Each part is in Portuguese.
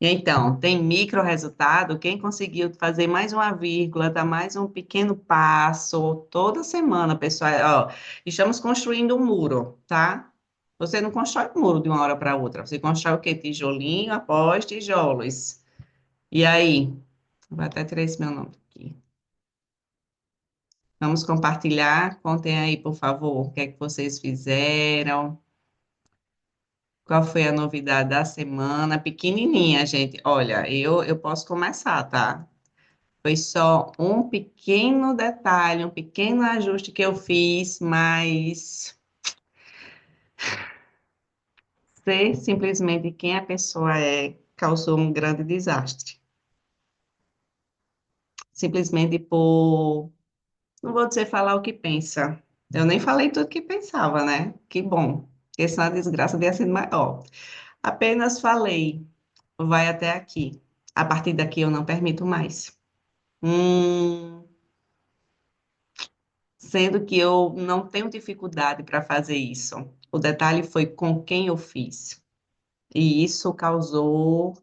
Então, tem micro resultado, quem conseguiu fazer mais uma vírgula, dar mais um pequeno passo, toda semana, pessoal, ó, estamos construindo um muro, tá? Você não constrói um muro de uma hora para outra, você constrói o quê? Tijolinho após tijolos. E aí? Vou até tirar esse meu nome aqui. Vamos compartilhar? Contem aí, por favor, o que é que vocês fizeram, qual foi a novidade da semana, pequenininha, gente. Olha, eu posso começar, tá? Foi só um pequeno detalhe, um pequeno ajuste que eu fiz, mas ser simplesmente quem a pessoa é causou um grande desastre. Simplesmente por, não vou dizer falar o que pensa. Eu nem falei tudo que pensava, né? Que bom, porque senão a desgraça teria sido maior. Apenas falei, vai até aqui. A partir daqui eu não permito mais. Hum, Sendo que eu não tenho dificuldade para fazer isso. O detalhe foi com quem eu fiz. E isso causou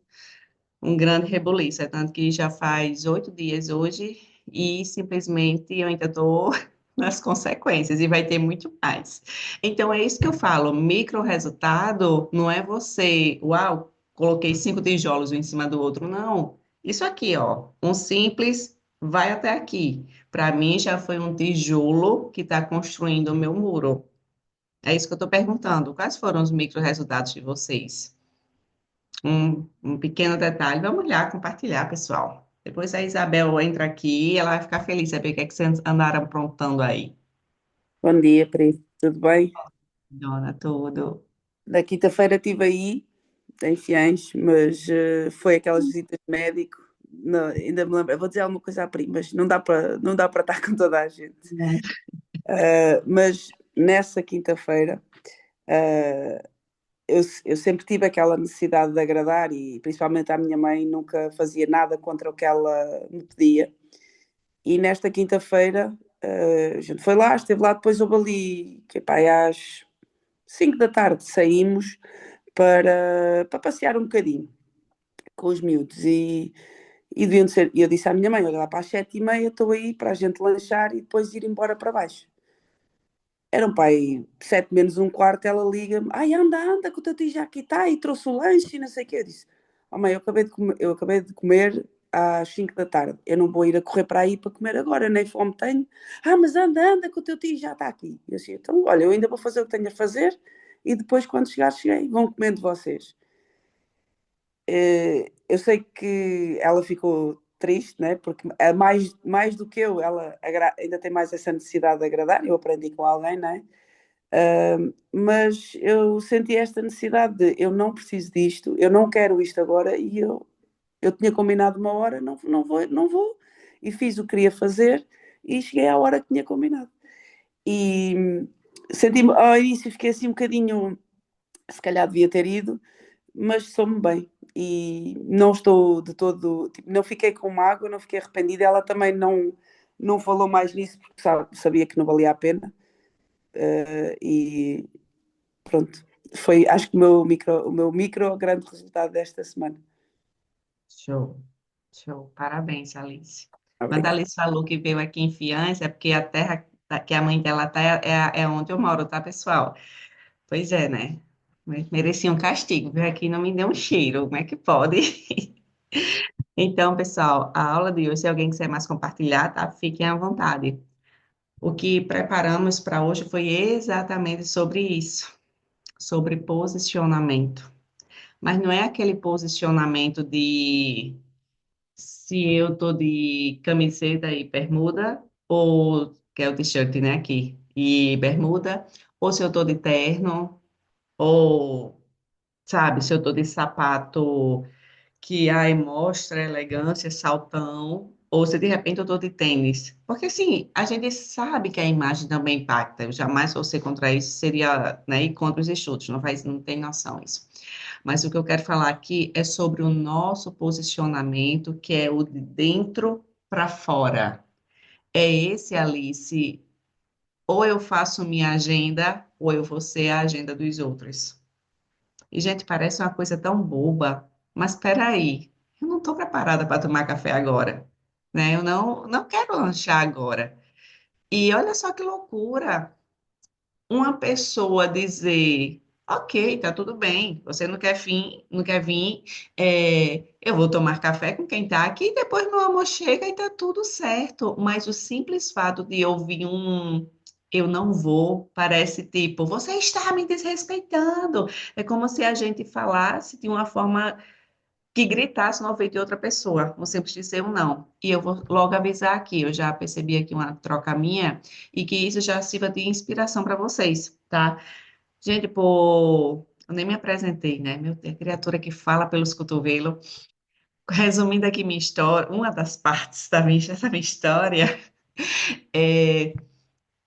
um grande rebuliço. É tanto que já faz 8 dias hoje e simplesmente eu ainda estou nas consequências e vai ter muito mais. Então é isso que eu falo. Micro resultado não é você, uau, coloquei 5 tijolos um em cima do outro. Não. Isso aqui, ó, um simples vai até aqui. Para mim já foi um tijolo que está construindo o meu muro. É isso que eu estou perguntando. Quais foram os micro resultados de vocês? Um pequeno detalhe. Vamos olhar, compartilhar, pessoal. Depois a Isabel entra aqui e ela vai ficar feliz de saber o que é que vocês andaram aprontando aí. Bom dia, Pri. Tudo bem? Dona, tudo. Na quinta-feira estive aí, em Fiães, mas foi aquelas visitas de médico. Ainda me lembro. Eu vou dizer alguma coisa à Pri, mas não dá para estar com toda a gente. Né? Mas nessa quinta-feira, uh, eu sempre tive aquela necessidade de agradar e principalmente à minha mãe nunca fazia nada contra o que ela me pedia. E nesta quinta-feira, a gente foi lá, esteve lá, depois houve ali, que pá, às 5 da tarde saímos para passear um bocadinho com os miúdos e deviam de ser, e eu disse à minha mãe, olha lá para as 7h30 estou aí para a gente lanchar e depois ir embora para baixo. Era um pai, 7 menos um quarto, ela liga-me, ai anda, anda, que o teu tio já aqui está e trouxe o lanche e não sei o quê. Eu disse, oh mãe, eu acabei de comer às 5 da tarde, eu não vou ir a correr para aí para comer agora, nem fome tenho. Ah, mas anda, anda, que o teu tio já está aqui. E eu assim, então olha, eu ainda vou fazer o que tenho a fazer e depois quando chegar, cheguei, vão comendo vocês. Eu sei que ela ficou triste, né? Porque é mais do que eu, ela ainda tem mais essa necessidade de agradar. Eu aprendi com alguém, né? Mas eu senti esta necessidade de eu não preciso disto, eu não quero isto agora e eu tinha combinado uma hora, não, não vou, não vou. E fiz o que queria fazer e cheguei à hora que tinha combinado. E senti-me, ao início fiquei assim um bocadinho, se calhar devia ter ido, mas sou-me bem e não estou de todo, tipo, não fiquei com mágoa, não fiquei arrependida. Ela também não falou mais nisso porque sabia que não valia a pena. E pronto, foi acho que o meu micro grande resultado desta semana. Show, show. Parabéns, Alice. Quando a Obrigada. Alice falou que veio aqui em Fiança, é porque a terra que a mãe dela tá é onde eu moro, tá, pessoal? Pois é, né? Mas merecia um castigo. Veio aqui e não me deu um cheiro. Como é que pode? Então, pessoal, a aula de hoje, se alguém quiser mais compartilhar, tá? Fiquem à vontade. O que preparamos para hoje foi exatamente sobre isso, sobre posicionamento. Mas não é aquele posicionamento de se eu tô de camiseta e bermuda, ou que é o t-shirt, né, aqui, e bermuda, ou se eu tô de terno, ou, sabe, se eu tô de sapato que ai, mostra elegância, saltão, ou se de repente eu estou de tênis. Porque assim, a gente sabe que a imagem também impacta. Eu jamais vou ser contra isso, seria, né, ir contra os estudos, não tem noção isso. Mas o que eu quero falar aqui é sobre o nosso posicionamento, que é o de dentro para fora. É esse, Alice, ou eu faço minha agenda, ou eu vou ser a agenda dos outros. E, gente, parece uma coisa tão boba, mas espera aí, eu não estou preparada para tomar café agora, né? Eu não quero lanchar agora. E olha só que loucura, uma pessoa dizer, ok, tá tudo bem, você não quer vir, eu vou tomar café com quem tá aqui, depois meu amor chega e tá tudo certo. Mas o simples fato de ouvir um eu não vou, parece tipo, você está me desrespeitando. É como se a gente falasse de uma forma que gritasse no ouvido de outra pessoa, no simples dizer um não. E eu vou logo avisar aqui, eu já percebi aqui uma troca minha, e que isso já sirva de inspiração para vocês, tá? Gente, pô, eu nem me apresentei, né? Meu Deus, criatura que fala pelos cotovelos. Resumindo aqui minha história, uma das partes dessa minha história, é,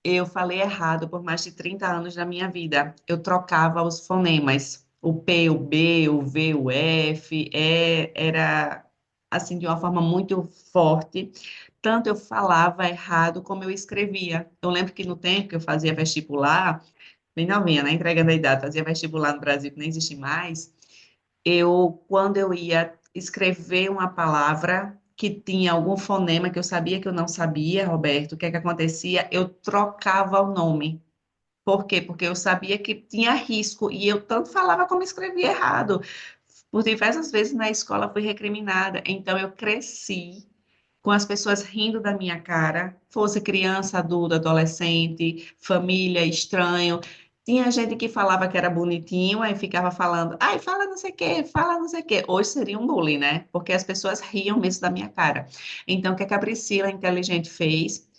eu falei errado por mais de 30 anos da minha vida. Eu trocava os fonemas, o P, o B, o V, o F, era assim de uma forma muito forte. Tanto eu falava errado como eu escrevia. Eu lembro que no tempo que eu fazia vestibular, bem novinha, né? Entregando a idade, fazia vestibular no Brasil, que nem existe mais. Quando eu ia escrever uma palavra que tinha algum fonema que eu sabia que eu não sabia, Roberto, o que é que acontecia? Eu trocava o nome. Por quê? Porque eu sabia que tinha risco e eu tanto falava como escrevia errado. Por diversas vezes na escola fui recriminada. Então eu cresci com as pessoas rindo da minha cara, fosse criança, adulto, adolescente, família, estranho. Tinha gente que falava que era bonitinho, aí ficava falando, ai, fala não sei o quê, fala não sei o quê. Hoje seria um bullying, né? Porque as pessoas riam mesmo da minha cara. Então, o que é que a Priscila, inteligente, fez?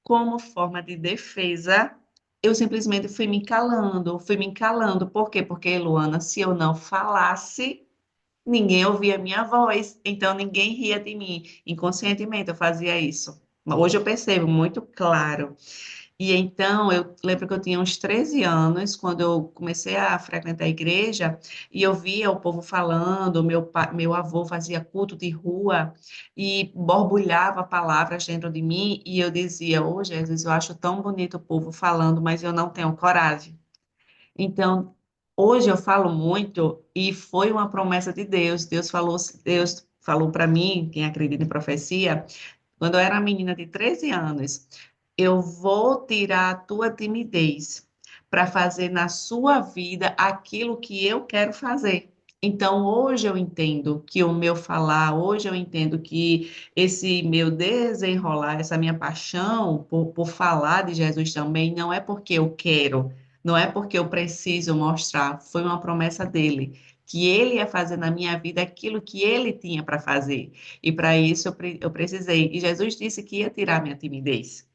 Como forma de defesa, eu simplesmente fui me calando, fui me calando. Por quê? Porque, Luana, se eu não falasse, ninguém ouvia minha voz, então ninguém ria de mim. Inconscientemente eu fazia isso. Hoje eu percebo muito claro. E então eu lembro que eu tinha uns 13 anos quando eu comecei a frequentar a igreja e eu via o povo falando, meu avô fazia culto de rua e borbulhava palavras dentro de mim e eu dizia: "Ô Jesus, eu acho tão bonito o povo falando, mas eu não tenho coragem". Então, hoje eu falo muito e foi uma promessa de Deus. Deus falou para mim, quem acredita em profecia, quando eu era menina de 13 anos, eu vou tirar a tua timidez para fazer na sua vida aquilo que eu quero fazer. Então, hoje eu entendo que o meu falar, hoje eu entendo que esse meu desenrolar, essa minha paixão por falar de Jesus também, não é porque eu quero, não é porque eu preciso mostrar, foi uma promessa dele, que ele ia fazer na minha vida aquilo que ele tinha para fazer. E para isso eu precisei. E Jesus disse que ia tirar minha timidez.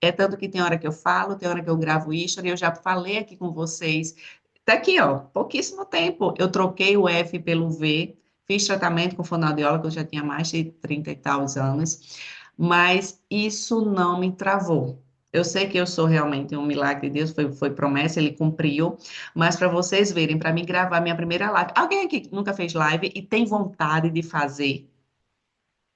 É tanto que tem hora que eu falo, tem hora que eu gravo isso, e eu já falei aqui com vocês. Tá aqui, ó, pouquíssimo tempo. Eu troquei o F pelo V, fiz tratamento com fonoaudiólogo, eu já tinha mais de 30 e tal anos, mas isso não me travou. Eu sei que eu sou realmente um milagre de Deus, foi promessa, ele cumpriu, mas para vocês verem, para mim gravar minha primeira live. Alguém aqui que nunca fez live e tem vontade de fazer?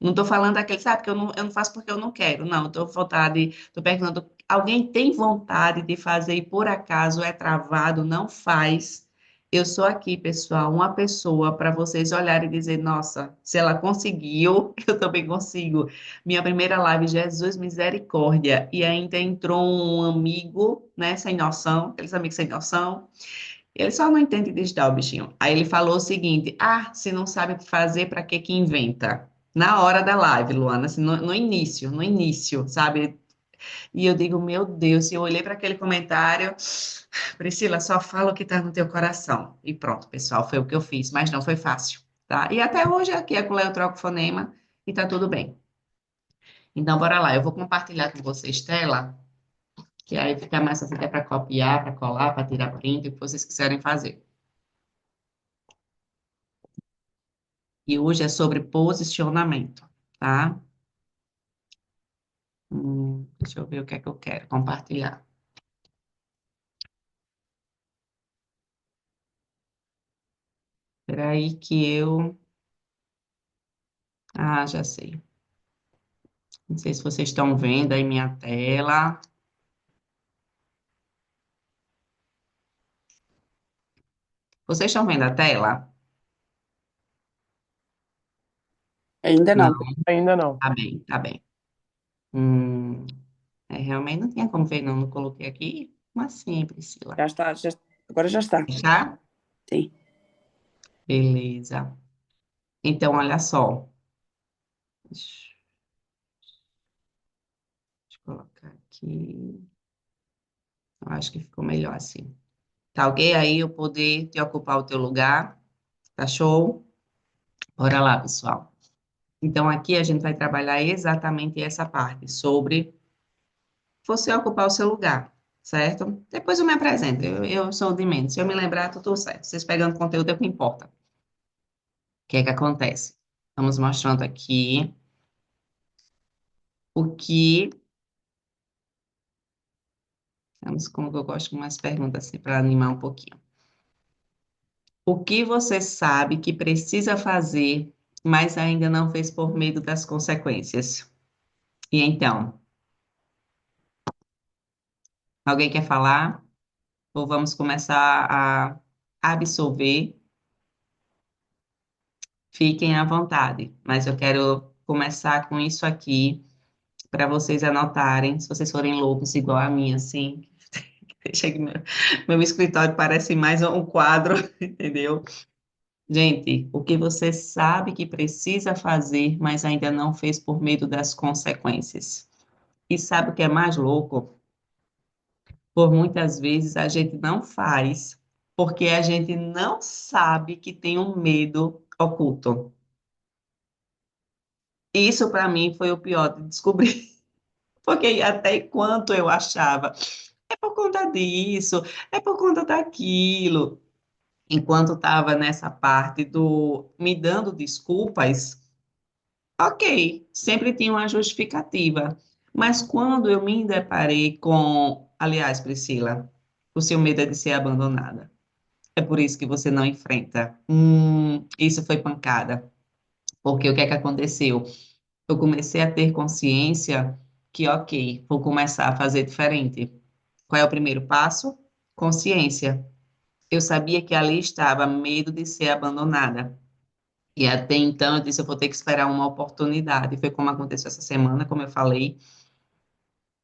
Não estou falando daquele, sabe, que eu não faço porque eu não quero. Não, estou vontade, estou perguntando, alguém tem vontade de fazer e por acaso é travado, não faz. Eu sou aqui, pessoal, uma pessoa para vocês olharem e dizer, nossa, se ela conseguiu, eu também consigo. Minha primeira live, Jesus Misericórdia, e ainda entrou um amigo, né, sem noção, aqueles amigos sem noção, ele só não entende digital, bichinho. Aí ele falou o seguinte: ah, se não sabe fazer, para que que inventa? Na hora da live, Luana, assim, no início, sabe? E eu digo, meu Deus, e eu olhei para aquele comentário, Priscila, só fala o que está no teu coração. E pronto, pessoal, foi o que eu fiz, mas não foi fácil, tá? E até hoje aqui é com eu troco fonema e tá tudo bem. Então, bora lá, eu vou compartilhar com vocês tela, que aí fica mais fácil até para copiar, para colar, para tirar print, o que vocês quiserem fazer. E hoje é sobre posicionamento, tá? Deixa eu ver o que é que eu quero compartilhar. Espera aí que eu... Ah, já sei. Não sei se vocês estão vendo aí minha tela. Vocês estão vendo a tela? Ainda Não, não. Ainda não. tá bem, tá bem. Hum, realmente não tinha como ver, não. Não coloquei aqui. Como assim, Priscila? Já está, agora já está. Já? Sim. Beleza. Então, olha só. Deixa eu colocar aqui. Eu acho que ficou melhor assim. Tá ok? Aí eu poder te ocupar o teu lugar. Tá show? Bora lá, pessoal. Então, aqui a gente vai trabalhar exatamente essa parte, sobre você ocupar o seu lugar, certo? Depois eu me apresento, eu sou de mente. Se eu me lembrar, tá tudo certo. Vocês pegando conteúdo é o que importa. O que é que acontece? Estamos mostrando aqui o que. Vamos como que eu gosto com umas perguntas assim para animar um pouquinho. O que você sabe que precisa fazer, mas ainda não fez por medo das consequências? E então, alguém quer falar? Ou vamos começar a absorver? Fiquem à vontade, mas eu quero começar com isso aqui para vocês anotarem, se vocês forem loucos igual a mim, assim. Deixa que meu escritório parece mais um quadro, entendeu? Gente, o que você sabe que precisa fazer, mas ainda não fez por medo das consequências. E sabe o que é mais louco? Por muitas vezes a gente não faz porque a gente não sabe que tem um medo oculto. Isso para mim foi o pior de descobrir, porque até enquanto eu achava, é por conta disso, é por conta daquilo, enquanto estava nessa parte do me dando desculpas, ok, sempre tinha uma justificativa. Mas quando eu me deparei com, aliás, Priscila, o seu medo é de ser abandonada. É por isso que você não enfrenta. Isso foi pancada. Porque o que é que aconteceu? Eu comecei a ter consciência que, ok, vou começar a fazer diferente. Qual é o primeiro passo? Consciência. Eu sabia que ali estava medo de ser abandonada. E até então eu disse, eu vou ter que esperar uma oportunidade. Foi como aconteceu essa semana, como eu falei.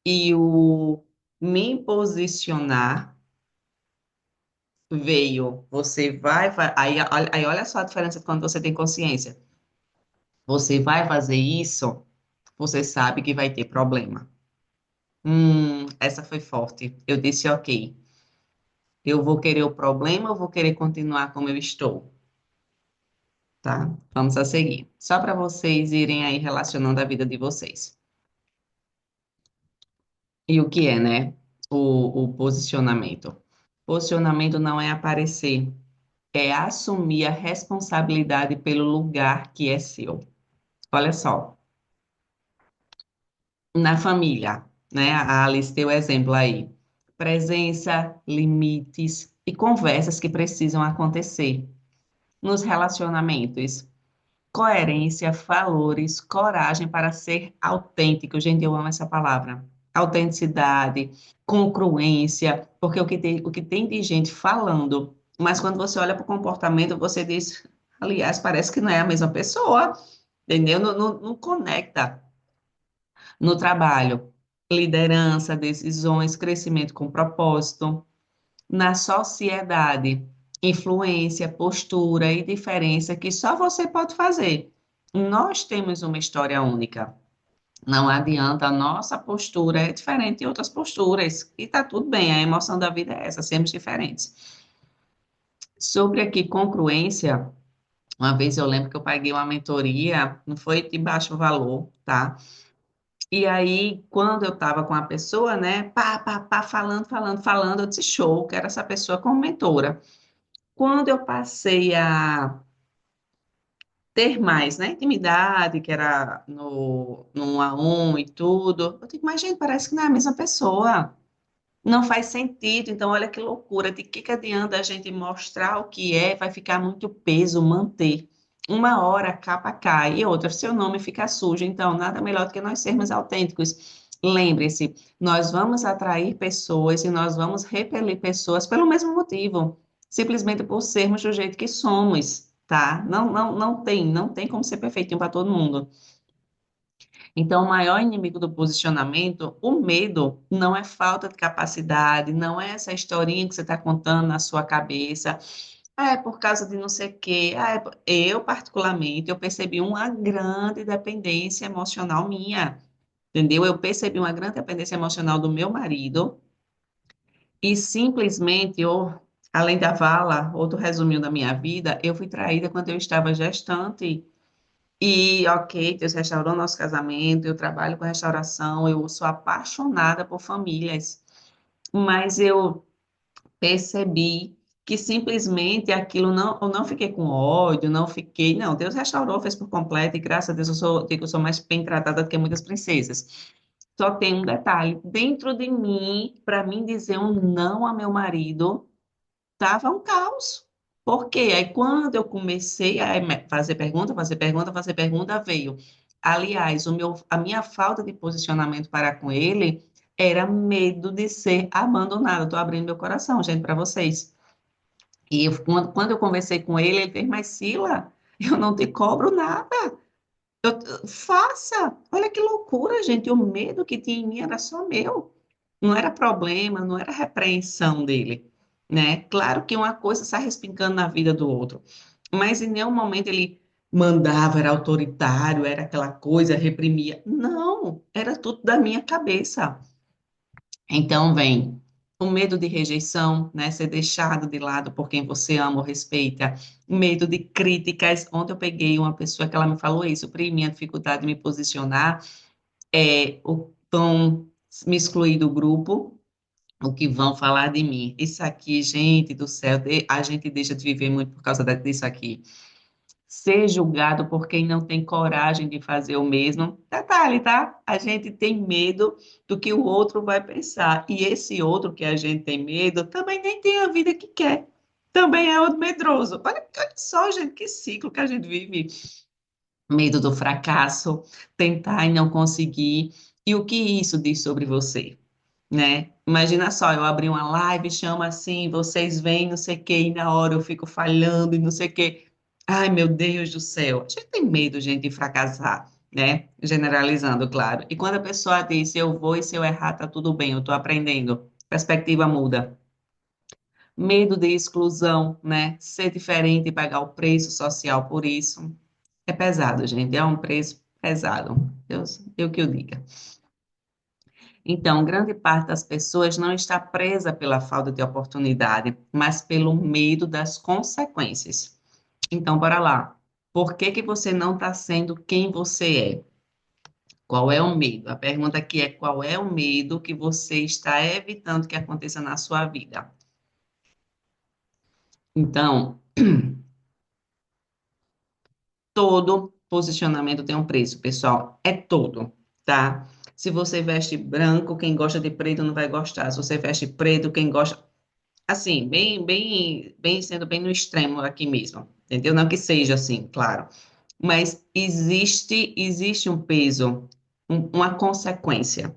E o me posicionar veio. Você aí olha só a diferença de quando você tem consciência. Você vai fazer isso, você sabe que vai ter problema. Essa foi forte. Eu disse, ok, eu vou querer o problema ou vou querer continuar como eu estou, tá? Vamos a seguir. Só para vocês irem aí relacionando a vida de vocês. E o que é, né? O posicionamento. Posicionamento não é aparecer, é assumir a responsabilidade pelo lugar que é seu. Olha só, na família, né? A Alice deu exemplo aí. Presença, limites e conversas que precisam acontecer. Nos relacionamentos, coerência, valores, coragem para ser autêntico. Gente, eu amo essa palavra. Autenticidade, congruência, porque o que tem de gente falando, mas quando você olha para o comportamento, você diz, aliás, parece que não é a mesma pessoa, entendeu? Não conecta no trabalho. Liderança, decisões, crescimento com propósito. Na sociedade, influência, postura e diferença que só você pode fazer. Nós temos uma história única. Não adianta, a nossa postura é diferente de outras posturas. E tá tudo bem, a emoção da vida é essa, sermos diferentes. Sobre aqui congruência, uma vez eu lembro que eu paguei uma mentoria, não foi de baixo valor, tá? E aí, quando eu estava com a pessoa, né, falando, eu disse, show, quero essa pessoa como mentora. Quando eu passei a ter mais, né, intimidade, que era no 1 a 1 e tudo, eu digo, mas gente, parece que não é a mesma pessoa. Não faz sentido. Então, olha que loucura. De que adianta a gente mostrar o que é, vai ficar muito peso manter. Uma hora a capa cai e outra, seu nome fica sujo. Então, nada melhor do que nós sermos autênticos. Lembre-se, nós vamos atrair pessoas e nós vamos repelir pessoas pelo mesmo motivo, simplesmente por sermos do jeito que somos, tá? Não tem como ser perfeitinho para todo mundo. Então, o maior inimigo do posicionamento, o medo, não é falta de capacidade, não é essa historinha que você está contando na sua cabeça. Ah, é por causa de não sei o quê. Eu, particularmente, eu percebi uma grande dependência emocional minha, entendeu? Eu percebi uma grande dependência emocional do meu marido e simplesmente, além da vala, outro resuminho da minha vida, eu fui traída quando eu estava gestante. E, ok, Deus restaurou nosso casamento, eu trabalho com restauração, eu sou apaixonada por famílias, mas eu percebi que simplesmente aquilo não, eu não fiquei com ódio, não fiquei, não, Deus restaurou, fez por completo, e graças a Deus digo que eu sou mais bem tratada do que muitas princesas. Só tem um detalhe, dentro de mim, para mim dizer um não a meu marido, tava um caos. Por quê? Aí quando eu comecei a fazer pergunta, fazer pergunta, fazer pergunta, veio. Aliás, a minha falta de posicionamento para com ele era medo de ser abandonado. Estou abrindo meu coração, gente, para vocês. E quando eu conversei com ele, ele fez, mas Sila, eu não te cobro nada. Faça. Olha que loucura, gente. O medo que tinha em mim era só meu. Não era problema, não era repreensão dele, né? Claro que uma coisa está respingando na vida do outro, mas em nenhum momento ele mandava, era autoritário, era aquela coisa, reprimia. Não, era tudo da minha cabeça. Então vem o medo de rejeição, né? Ser deixado de lado por quem você ama ou respeita, medo de críticas. Ontem eu peguei uma pessoa que ela me falou isso, Pri, minha dificuldade de me posicionar é o tom me excluir do grupo, o que vão falar de mim. Isso aqui, gente do céu, a gente deixa de viver muito por causa disso aqui. Ser julgado por quem não tem coragem de fazer o mesmo. Detalhe, tá? A gente tem medo do que o outro vai pensar. E esse outro que a gente tem medo também nem tem a vida que quer. Também é outro medroso. Olha só, gente, que ciclo que a gente vive. Medo do fracasso, tentar e não conseguir. E o que isso diz sobre você? Né? Imagina só, eu abri uma live, chama assim, vocês vêm, não sei o quê, e na hora eu fico falhando e não sei o quê. Ai, meu Deus do céu. A gente tem medo, gente, de fracassar, né? Generalizando, claro. E quando a pessoa diz, eu vou e se eu errar, tá tudo bem, eu tô aprendendo. Perspectiva muda. Medo de exclusão, né? Ser diferente e pagar o preço social por isso. É pesado, gente, é um preço pesado. Eu que o diga. Então, grande parte das pessoas não está presa pela falta de oportunidade, mas pelo medo das consequências. Então, bora lá. Por que que você não está sendo quem você é? Qual é o medo? A pergunta aqui é qual é o medo que você está evitando que aconteça na sua vida? Então, todo posicionamento tem um preço, pessoal. É todo, tá? Se você veste branco, quem gosta de preto não vai gostar. Se você veste preto, quem gosta assim, bem sendo bem no extremo aqui mesmo, entendeu? Não que seja assim, claro, mas existe um peso, uma consequência.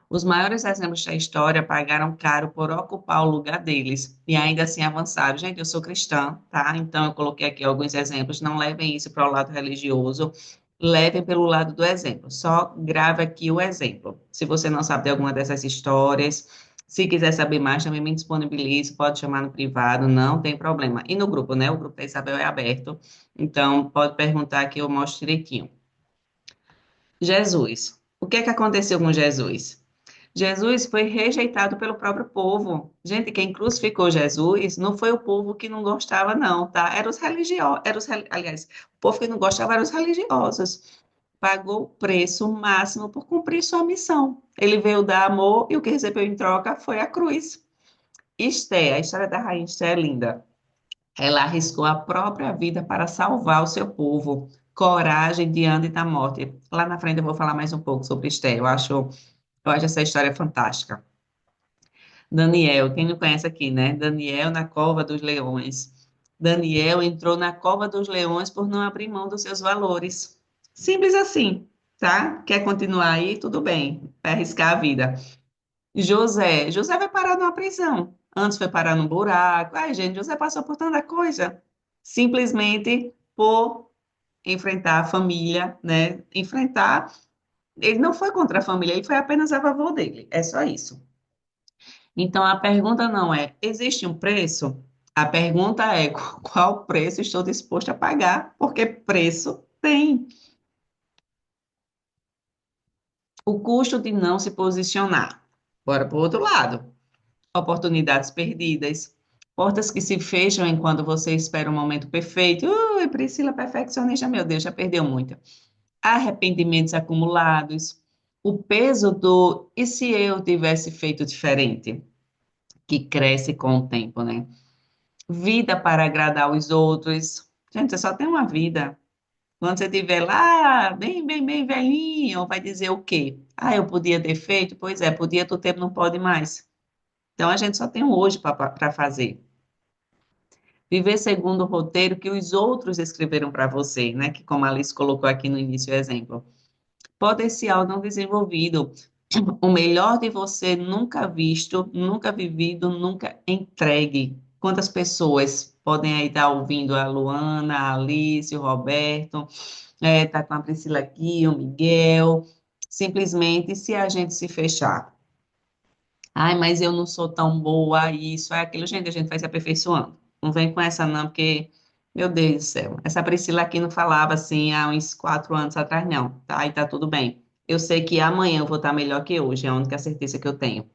Os maiores exemplos da história pagaram caro por ocupar o lugar deles e ainda assim avançaram. Gente, eu sou cristã, tá? Então eu coloquei aqui alguns exemplos. Não levem isso para o lado religioso, levem pelo lado do exemplo. Só grave aqui o exemplo. Se você não sabe de alguma dessas histórias, se quiser saber mais, também me disponibilizo, pode chamar no privado, não tem problema. E no grupo, né? O grupo da Isabel é aberto, então pode perguntar que eu mostro direitinho. Jesus. O que é que aconteceu com Jesus? Jesus foi rejeitado pelo próprio povo. Gente, quem crucificou Jesus não foi o povo que não gostava, não, tá? Eram os religiosos, aliás, o povo que não gostava eram os religiosos. Pagou o preço máximo por cumprir sua missão. Ele veio dar amor e o que recebeu em troca foi a cruz. Esté, a história da rainha Esté é linda. Ela arriscou a própria vida para salvar o seu povo. Coragem diante da morte. Lá na frente eu vou falar mais um pouco sobre Esté. Eu acho essa história fantástica. Daniel, quem não conhece aqui, né? Daniel na cova dos leões. Daniel entrou na cova dos leões por não abrir mão dos seus valores. Simples assim, tá? Quer continuar aí? Tudo bem, vai arriscar a vida. José vai parar numa prisão. Antes foi parar num buraco. Ai, gente, José passou por tanta coisa. simplesmente por enfrentar a família, né? Enfrentar. Ele não foi contra a família, ele foi apenas a favor dele. É só isso. Então a pergunta não é: existe um preço? A pergunta é: qual preço estou disposto a pagar? Porque preço tem. O custo de não se posicionar. Bora para o outro lado. Oportunidades perdidas. Portas que se fecham enquanto você espera o momento perfeito. Ui, Priscila, perfeccionista, meu Deus, já perdeu muito. Arrependimentos acumulados. O peso do e se eu tivesse feito diferente? Que cresce com o tempo, né? Vida para agradar os outros. Gente, você só tem uma vida. Quando você estiver lá, bem, bem, bem velhinho, vai dizer o quê? Ah, eu podia ter feito? Pois é, podia, ter tempo não pode mais. Então, a gente só tem um hoje para fazer. Viver segundo o roteiro que os outros escreveram para você, né? Que, como a Alice colocou aqui no início, o exemplo. Potencial não desenvolvido. O melhor de você nunca visto, nunca vivido, nunca entregue. Quantas pessoas podem aí estar ouvindo a Luana, a Alice, o Roberto, tá com a Priscila aqui, o Miguel, simplesmente se a gente se fechar. Ai, mas eu não sou tão boa a isso, é aquilo, gente, a gente vai se aperfeiçoando. Não vem com essa não, porque, meu Deus do céu, essa Priscila aqui não falava assim há uns 4 anos atrás, não, tá? E tá tudo bem. Eu sei que amanhã eu vou estar melhor que hoje, é a única certeza que eu tenho.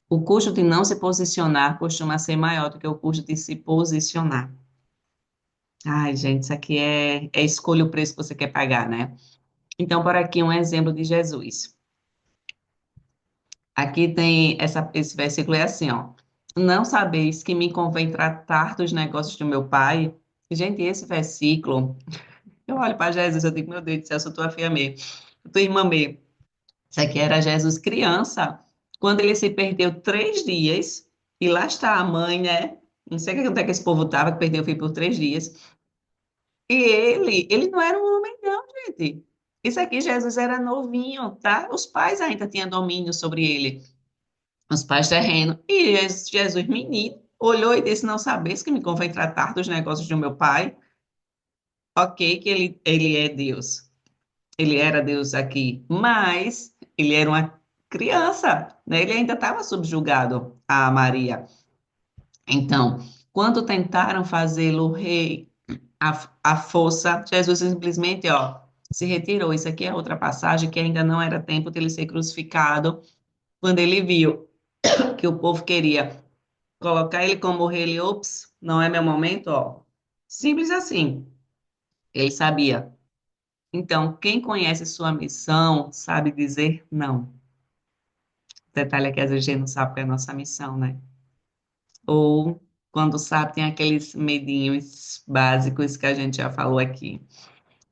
O custo de não se posicionar costuma ser maior do que o custo de se posicionar. Ai, gente, isso aqui é escolha o preço que você quer pagar, né? Então, por aqui um exemplo de Jesus. Aqui tem esse versículo é assim, ó. Não sabeis que me convém tratar dos negócios do meu pai? Gente, esse versículo, eu olho para Jesus, eu digo, meu Deus do céu, eu sou tua filha mesmo, tua irmã mesmo. Isso aqui era Jesus criança, quando ele se perdeu 3 dias, e lá está a mãe, né? Não sei onde é que esse povo estava, que perdeu o filho por 3 dias. E ele não era um homem, não, gente. Isso aqui, Jesus era novinho, tá? Os pais ainda tinham domínio sobre ele, os pais terrenos. E Jesus, menino, olhou e disse: Não sabes que me convém tratar dos negócios do meu pai? Ok, que ele é Deus, ele era Deus aqui, mas ele era uma criança, né? Ele ainda estava subjugado a Maria. Então, quando tentaram fazê-lo rei a força, Jesus simplesmente, ó, se retirou. Isso aqui é outra passagem que ainda não era tempo dele ser crucificado, quando ele viu que o povo queria colocar ele como rei, ele, ops, não é meu momento, ó. Simples assim. Ele sabia. Então, quem conhece sua missão sabe dizer não. O detalhe é que às vezes a gente não sabe qual é a nossa missão, né? Ou quando sabe, tem aqueles medinhos básicos que a gente já falou aqui.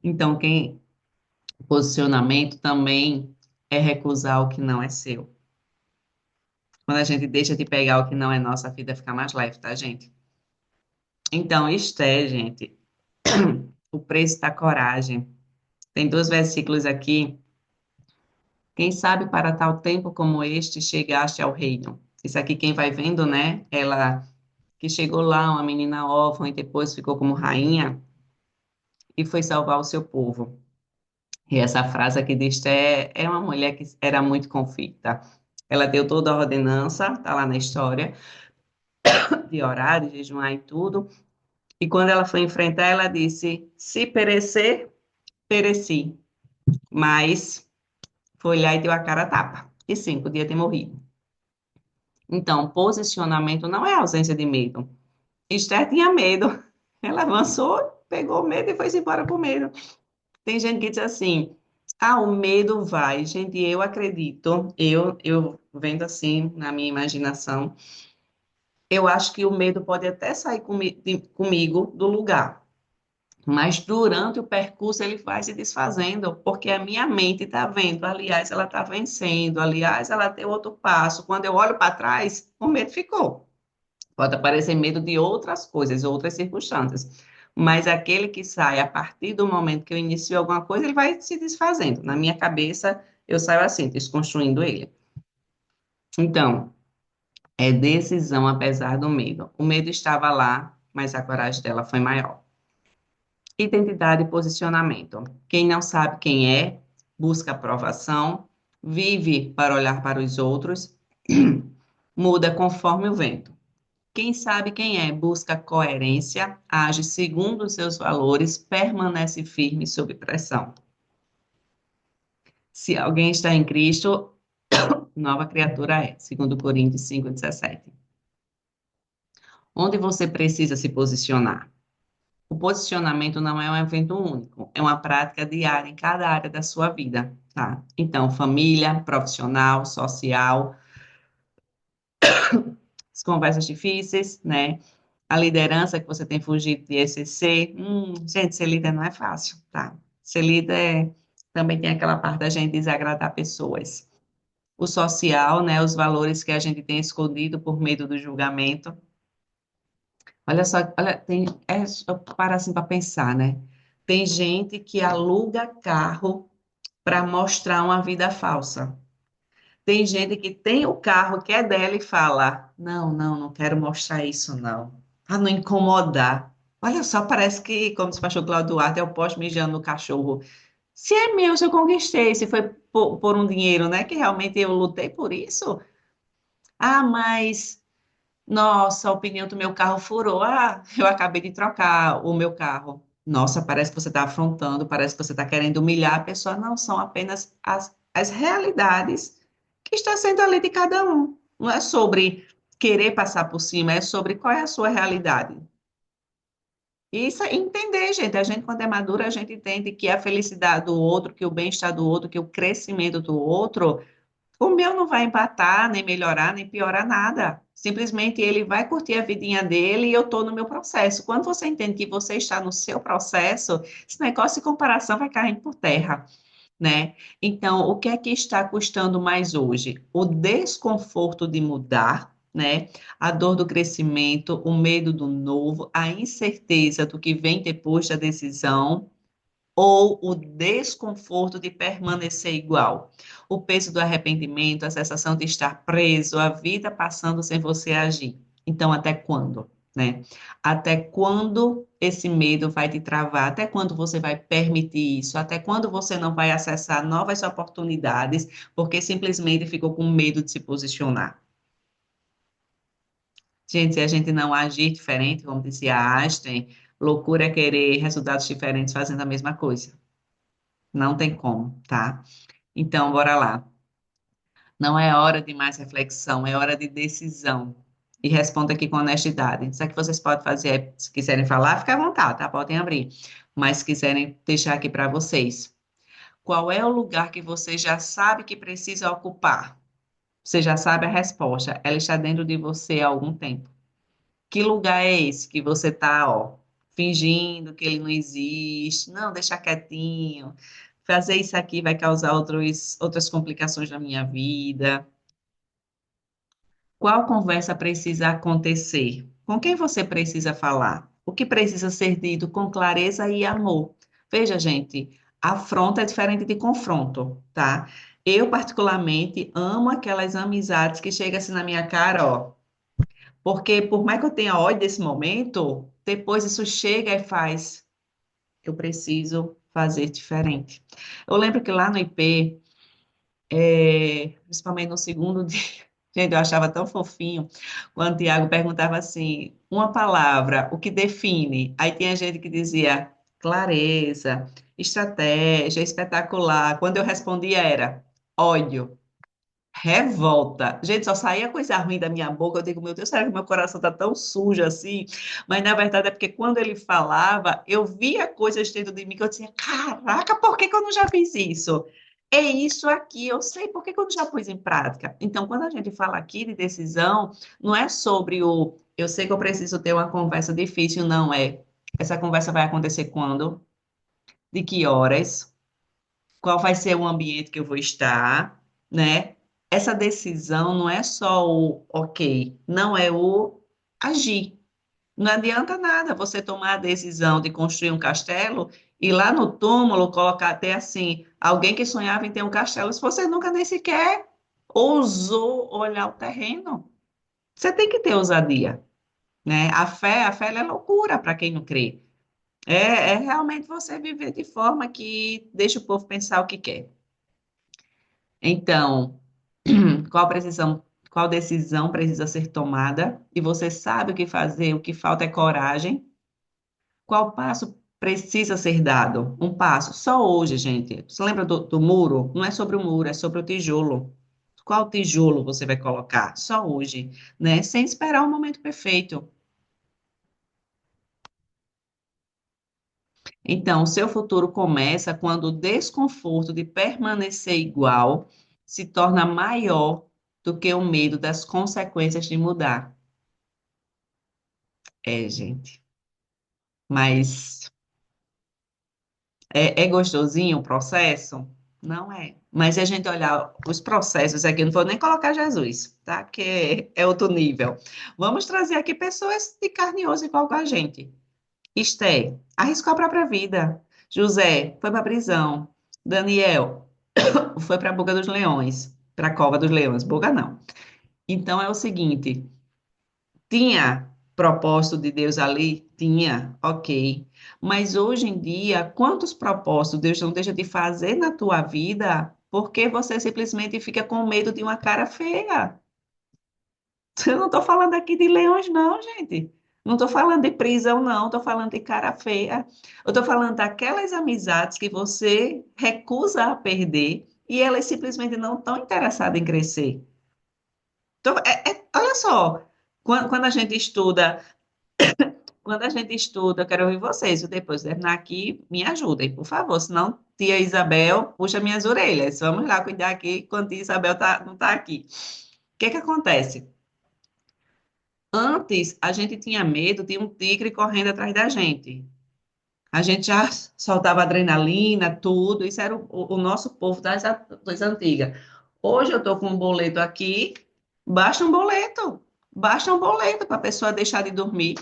Então, quem posicionamento também é recusar o que não é seu. Quando a gente deixa de pegar o que não é nosso, a vida fica mais leve, tá, gente? Então, Esté, gente, o preço da coragem. Tem 2 versículos aqui. Quem sabe para tal tempo como este chegaste ao reino. Isso aqui quem vai vendo, né? Ela que chegou lá, uma menina órfã e depois ficou como rainha e foi salvar o seu povo. E essa frase aqui de Esté é uma mulher que era muito convicta. Ela deu toda a ordenança, tá lá na história, de orar, de jejuar e tudo. E quando ela foi enfrentar, ela disse: se perecer, pereci. Mas foi lá e deu a cara a tapa. E sim, podia ter morrido. Então, posicionamento não é ausência de medo. Esther tinha medo. Ela avançou, pegou o medo e foi embora com medo. Tem gente que diz assim: ah, o medo vai. Gente, eu acredito, eu vendo assim na minha imaginação, eu acho que o medo pode até sair comigo do lugar. Mas durante o percurso ele vai se desfazendo, porque a minha mente está vendo, aliás, ela está vencendo, aliás, ela tem outro passo. Quando eu olho para trás, o medo ficou. Pode aparecer medo de outras coisas, outras circunstâncias. Mas aquele que sai a partir do momento que eu inicio alguma coisa, ele vai se desfazendo. Na minha cabeça, eu saio assim, desconstruindo ele. Então, é decisão apesar do medo. O medo estava lá, mas a coragem dela foi maior. Identidade e posicionamento. Quem não sabe quem é, busca aprovação, vive para olhar para os outros, muda conforme o vento. Quem sabe quem é, busca coerência, age segundo os seus valores, permanece firme sob pressão. Se alguém está em Cristo, nova criatura é, segundo Coríntios 5:17. Onde você precisa se posicionar? O posicionamento não é um evento único, é uma prática diária em cada área da sua vida, tá? Então, família, profissional, social, as conversas difíceis, né? A liderança que você tem fugido de exercer. Gente, ser líder não é fácil, tá? Ser líder também tem aquela parte da gente desagradar pessoas. O social, né? Os valores que a gente tem escondido por medo do julgamento. Olha só, olha, para assim para pensar, né? Tem gente que aluga carro para mostrar uma vida falsa. Tem gente que tem o carro que é dela e fala: não, não, não quero mostrar isso, não. Para não incomodar. Olha só, parece que, como diz o pastor Cláudio Duarte, é o poste mijando no cachorro. Se é meu, se eu conquistei, se foi por um dinheiro, né? Que realmente eu lutei por isso. Ah, mas. Nossa, o pneu do meu carro furou. Ah, eu acabei de trocar o meu carro. Nossa, parece que você está afrontando, parece que você está querendo humilhar a pessoa. Não, são apenas as realidades que está sendo ali de cada um. Não é sobre querer passar por cima, é sobre qual é a sua realidade. E isso é entender, gente. A gente, quando é madura, a gente entende que a felicidade do outro, que o bem-estar do outro, que o crescimento do outro o meu não vai empatar, nem melhorar, nem piorar nada. Simplesmente ele vai curtir a vidinha dele e eu estou no meu processo. Quando você entende que você está no seu processo, esse negócio de comparação vai caindo por terra, né? Então, o que é que está custando mais hoje? O desconforto de mudar, né? A dor do crescimento, o medo do novo, a incerteza do que vem depois da decisão ou o desconforto de permanecer igual. O peso do arrependimento, a sensação de estar preso, a vida passando sem você agir. Então, até quando, né? Até quando esse medo vai te travar? Até quando você vai permitir isso? Até quando você não vai acessar novas oportunidades porque simplesmente ficou com medo de se posicionar? Gente, se a gente não agir diferente, como dizia Einstein, loucura é querer resultados diferentes fazendo a mesma coisa. Não tem como, tá? Então, bora lá. Não é hora de mais reflexão, é hora de decisão. E responda aqui com honestidade. Isso que vocês podem fazer, se quiserem falar, fica à vontade, tá? Podem abrir. Mas se quiserem deixar aqui para vocês. Qual é o lugar que você já sabe que precisa ocupar? Você já sabe a resposta. Ela está dentro de você há algum tempo. Que lugar é esse que você está, ó, fingindo que ele não existe? Não, deixa quietinho. Fazer isso aqui vai causar outras complicações na minha vida. Qual conversa precisa acontecer? Com quem você precisa falar? O que precisa ser dito com clareza e amor? Veja, gente, afronta é diferente de confronto, tá? Eu, particularmente, amo aquelas amizades que chegam assim na minha cara, ó. Porque por mais que eu tenha ódio desse momento, depois isso chega e faz. Eu preciso fazer diferente. Eu lembro que lá no IP, principalmente no segundo dia, gente, eu achava tão fofinho quando o Tiago perguntava assim, uma palavra, o que define? Aí tinha gente que dizia clareza, estratégia, espetacular. Quando eu respondia era ódio. Revolta. Gente, só saía coisa ruim da minha boca. Eu digo, meu Deus, será que meu coração tá tão sujo assim? Mas na verdade é porque quando ele falava, eu via coisas dentro de mim que eu dizia, caraca, por que que eu não já fiz isso? É isso aqui, eu sei por que que eu não já pus em prática. Então, quando a gente fala aqui de decisão, não é sobre o eu sei que eu preciso ter uma conversa difícil, não é. Essa conversa vai acontecer quando? De que horas? Qual vai ser o ambiente que eu vou estar, né? Essa decisão não é só o ok, não é o agir. Não adianta nada você tomar a decisão de construir um castelo e lá no túmulo colocar até assim, alguém que sonhava em ter um castelo, se você nunca nem sequer ousou olhar o terreno. Você tem que ter ousadia. né? A fé ela é loucura para quem não crê. É realmente você viver de forma que deixa o povo pensar o que quer. Então, qual decisão precisa ser tomada? E você sabe o que fazer, o que falta é coragem. Qual passo precisa ser dado? Um passo, só hoje, gente. Você lembra do muro? Não é sobre o muro, é sobre o tijolo. Qual tijolo você vai colocar? Só hoje, né? Sem esperar o momento perfeito. Então, o seu futuro começa quando o desconforto de permanecer igual se torna maior do que o medo das consequências de mudar. É, gente. Mas é gostosinho o processo? Não é. Mas se a gente olhar os processos aqui, eu não vou nem colocar Jesus, tá? Que é outro nível. Vamos trazer aqui pessoas de carne e osso igual com a gente. Esté arriscou a própria vida. José foi para a prisão. Daniel foi para a boca dos leões, para a cova dos leões. Boca não. Então é o seguinte: tinha propósito de Deus ali? Tinha, ok. Mas hoje em dia, quantos propósitos Deus não deixa de fazer na tua vida porque você simplesmente fica com medo de uma cara feia? Eu não estou falando aqui de leões, não, gente. Não estou falando de prisão, não. Estou falando de cara feia. Eu estou falando daquelas amizades que você recusa a perder e elas simplesmente não estão interessadas em crescer. Então, olha só, quando a gente estuda, eu quero ouvir vocês, e depois de terminar aqui, me ajudem, por favor, senão tia Isabel puxa minhas orelhas. Vamos lá cuidar aqui quando tia Isabel não está aqui. O que que acontece? Antes, a gente tinha medo de um tigre correndo atrás da gente. A gente já soltava adrenalina, tudo. Isso era o nosso povo das antigas. Hoje eu estou com um boleto aqui, baixa um boleto. Baixa um boleto para a pessoa deixar de dormir.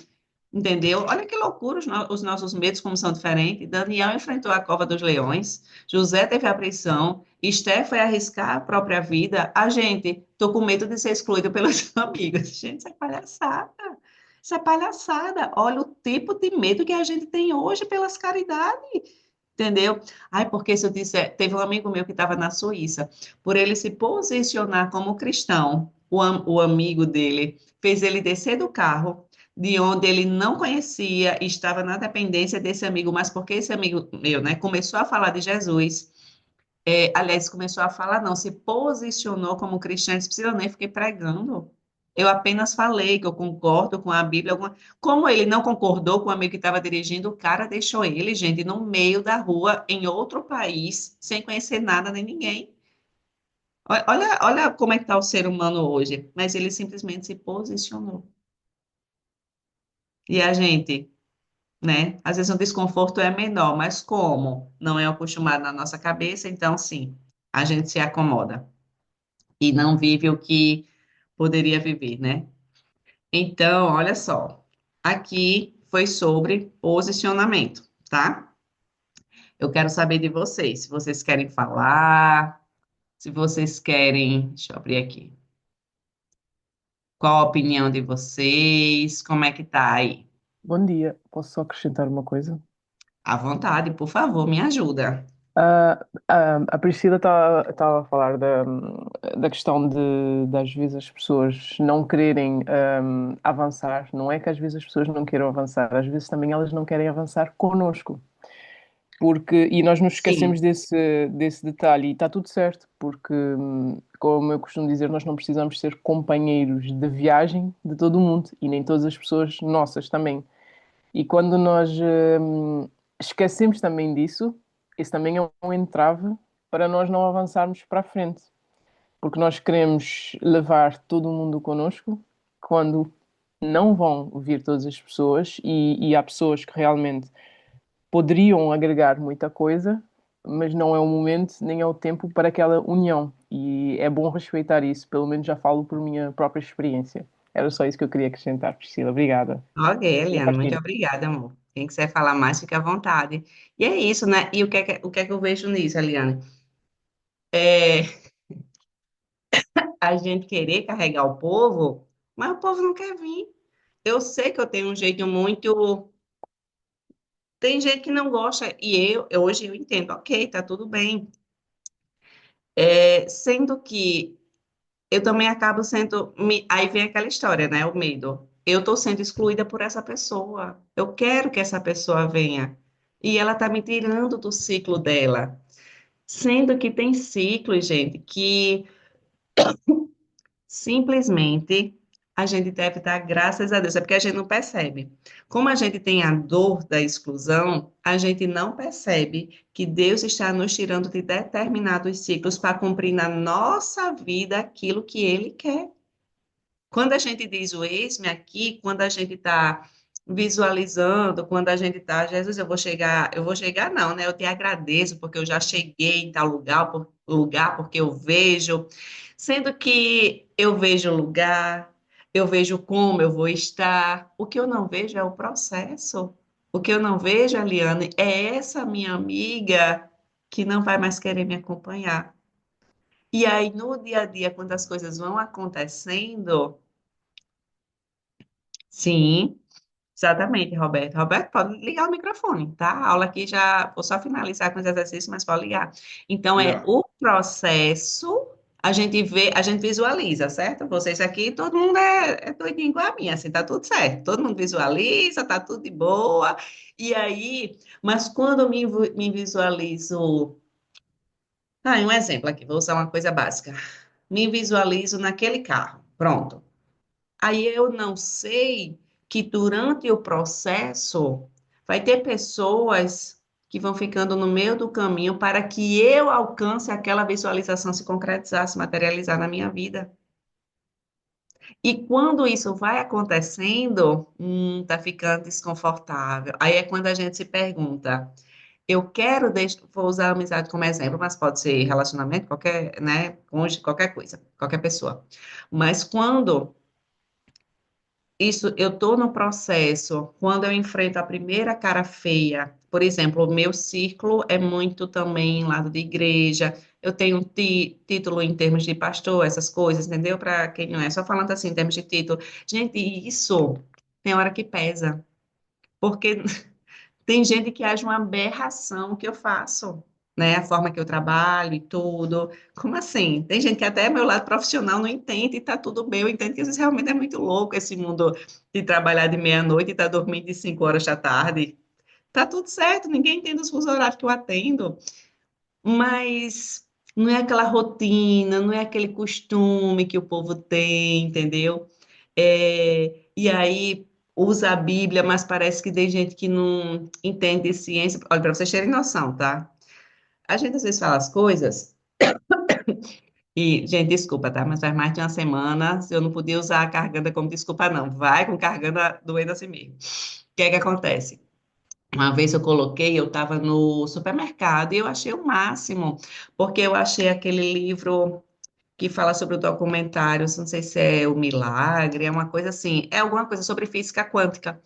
Entendeu? Olha que loucura os nossos medos, como são diferentes. Daniel enfrentou a cova dos leões, José teve a prisão, Esther foi arriscar a própria vida. A gente, tô com medo de ser excluído pelas amigas. Gente, isso é palhaçada. Isso é palhaçada. Olha o tipo de medo que a gente tem hoje pelas caridades. Entendeu? Ai, porque se eu disser, teve um amigo meu que estava na Suíça, por ele se posicionar como cristão, o amigo dele fez ele descer do carro, de onde ele não conhecia, e estava na dependência desse amigo, mas porque esse amigo meu, né, começou a falar de Jesus, aliás, começou a falar, não, se posicionou como cristão, disse, precisa nem fiquei pregando. Eu apenas falei que eu concordo com a Bíblia. Como ele não concordou com o amigo que estava dirigindo, o cara deixou ele, gente, no meio da rua, em outro país, sem conhecer nada nem ninguém. Olha como é que está o ser humano hoje. Mas ele simplesmente se posicionou. E a gente, né? Às vezes o desconforto é menor, mas como não é acostumado na nossa cabeça, então sim, a gente se acomoda e não vive o que poderia viver, né? Então, olha só, aqui foi sobre posicionamento, tá? Eu quero saber de vocês, se vocês querem falar, se vocês querem, deixa eu abrir aqui, qual a opinião de vocês, como é que tá aí? Bom dia, posso só acrescentar uma coisa? À vontade, por favor, me ajuda. A Priscila estava a falar da questão de às vezes as pessoas não quererem avançar. Não é que às vezes as pessoas não queiram avançar, às vezes também elas não querem avançar connosco. E nós nos esquecemos Sim, desse detalhe, e está tudo certo, porque, como eu costumo dizer, nós não precisamos ser companheiros de viagem de todo o mundo, e nem todas as pessoas nossas também. E quando nós esquecemos também disso, esse também é um entrave para nós não avançarmos para a frente, porque nós queremos levar todo mundo connosco, quando não vão vir todas as pessoas, e há pessoas que realmente poderiam agregar muita coisa, mas não é o momento nem é o tempo para aquela união. E é bom respeitar isso, pelo menos já falo por minha própria experiência. Era só isso que eu queria acrescentar, Priscila. Obrigada. ok, Boa Eliane, muito partilha. obrigada, amor. Quem quiser falar mais, fique à vontade. E é isso, né? E o que é que eu vejo nisso, Eliane? É a gente querer carregar o povo, mas o povo não quer vir. eu sei que eu tenho um jeito muito. Tem gente que não gosta, e hoje eu entendo, ok, tá tudo bem. Sendo que eu também acabo sendo. Aí vem aquela história, né? O medo. Eu estou sendo excluída por essa pessoa. Eu quero que essa pessoa venha. E ela está me tirando do ciclo dela. Sendo que tem ciclos, gente, que simplesmente a gente deve dar graças a Deus. É porque a gente não percebe. Como a gente tem a dor da exclusão, a gente não percebe que Deus está nos tirando de determinados ciclos para cumprir na nossa vida aquilo que Ele quer. Quando a gente diz o eis-me aqui, quando a gente está visualizando, quando a gente está, Jesus, eu vou chegar não, né? Eu te agradeço porque eu já cheguei em tal lugar porque eu vejo, sendo que eu vejo o lugar, eu vejo como eu vou estar, o que eu não vejo é o processo. O que eu não vejo, Eliane, é essa minha amiga que não vai mais querer me acompanhar. E aí, no dia a dia, quando as coisas vão acontecendo, sim, exatamente, Roberto. Roberto, pode ligar o microfone, tá? A aula aqui já, vou só finalizar com os exercícios, mas pode ligar. Então, é Já. o processo, a gente vê, a gente visualiza, certo? Vocês aqui, todo mundo é doidinho igual a mim, assim, tá tudo certo. Todo mundo visualiza, tá tudo de boa. E aí, mas quando eu me visualizo, um exemplo aqui, vou usar uma coisa básica. Me visualizo naquele carro, pronto. Aí eu não sei que durante o processo vai ter pessoas que vão ficando no meio do caminho para que eu alcance aquela visualização se concretizar, se materializar na minha vida. E quando isso vai acontecendo, tá ficando desconfortável. Aí é quando a gente se pergunta, eu quero, vou usar a amizade como exemplo, mas pode ser relacionamento, qualquer, né, cônjuge, qualquer coisa, qualquer pessoa. Mas quando isso, eu estou no processo, quando eu enfrento a primeira cara feia, por exemplo, o meu círculo é muito também lado de igreja, eu tenho um título em termos de pastor, essas coisas, entendeu? Para quem não é, só falando assim em termos de título. Gente, isso tem hora que pesa, porque tem gente que acha uma aberração o que eu faço, né? A forma que eu trabalho e tudo. Como assim? Tem gente que até meu lado profissional não entende e tá tudo bem. Eu entendo que isso realmente é muito louco, esse mundo de trabalhar de meia-noite e tá dormindo de 5 horas da tarde. Tá tudo certo, ninguém entende os fusos horários que eu atendo, mas não é aquela rotina, não é aquele costume que o povo tem, entendeu? E aí usa a Bíblia, mas parece que tem gente que não entende de ciência. Olha, para vocês terem noção, tá? A gente às vezes fala as coisas e, gente, desculpa, tá? Mas faz mais de uma semana, eu não podia usar a carganda como desculpa, não. Vai com carganda doendo assim mesmo. O que é que acontece? Uma vez eu coloquei, eu estava no supermercado e eu achei o máximo, porque eu achei aquele livro que fala sobre o documentário, não sei se é o Milagre, é uma coisa assim, é alguma coisa sobre física quântica.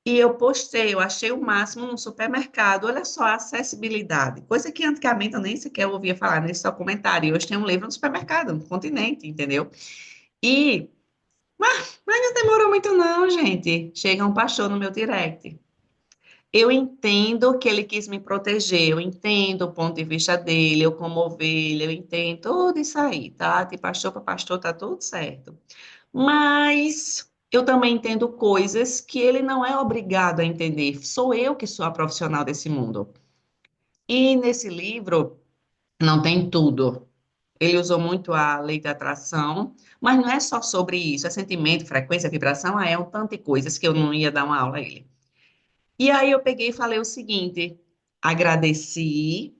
E eu postei, eu achei o máximo no supermercado. Olha só a acessibilidade, coisa que antigamente eu nem sequer ouvia falar nesse documentário. E hoje tem um livro no supermercado, no continente, entendeu? E, mas não demorou muito não, gente. Chega um pastor no meu direct. Eu entendo que ele quis me proteger, eu entendo o ponto de vista dele, eu como ovelha, eu entendo tudo isso aí, tá? De pastor para pastor tá tudo certo. Mas eu também entendo coisas que ele não é obrigado a entender. Sou eu que sou a profissional desse mundo. E nesse livro não tem tudo. Ele usou muito a lei da atração, mas não é só sobre isso, é sentimento, frequência, vibração, é um tanto de coisas que eu não ia dar uma aula a ele. E aí eu peguei e falei o seguinte: agradeci,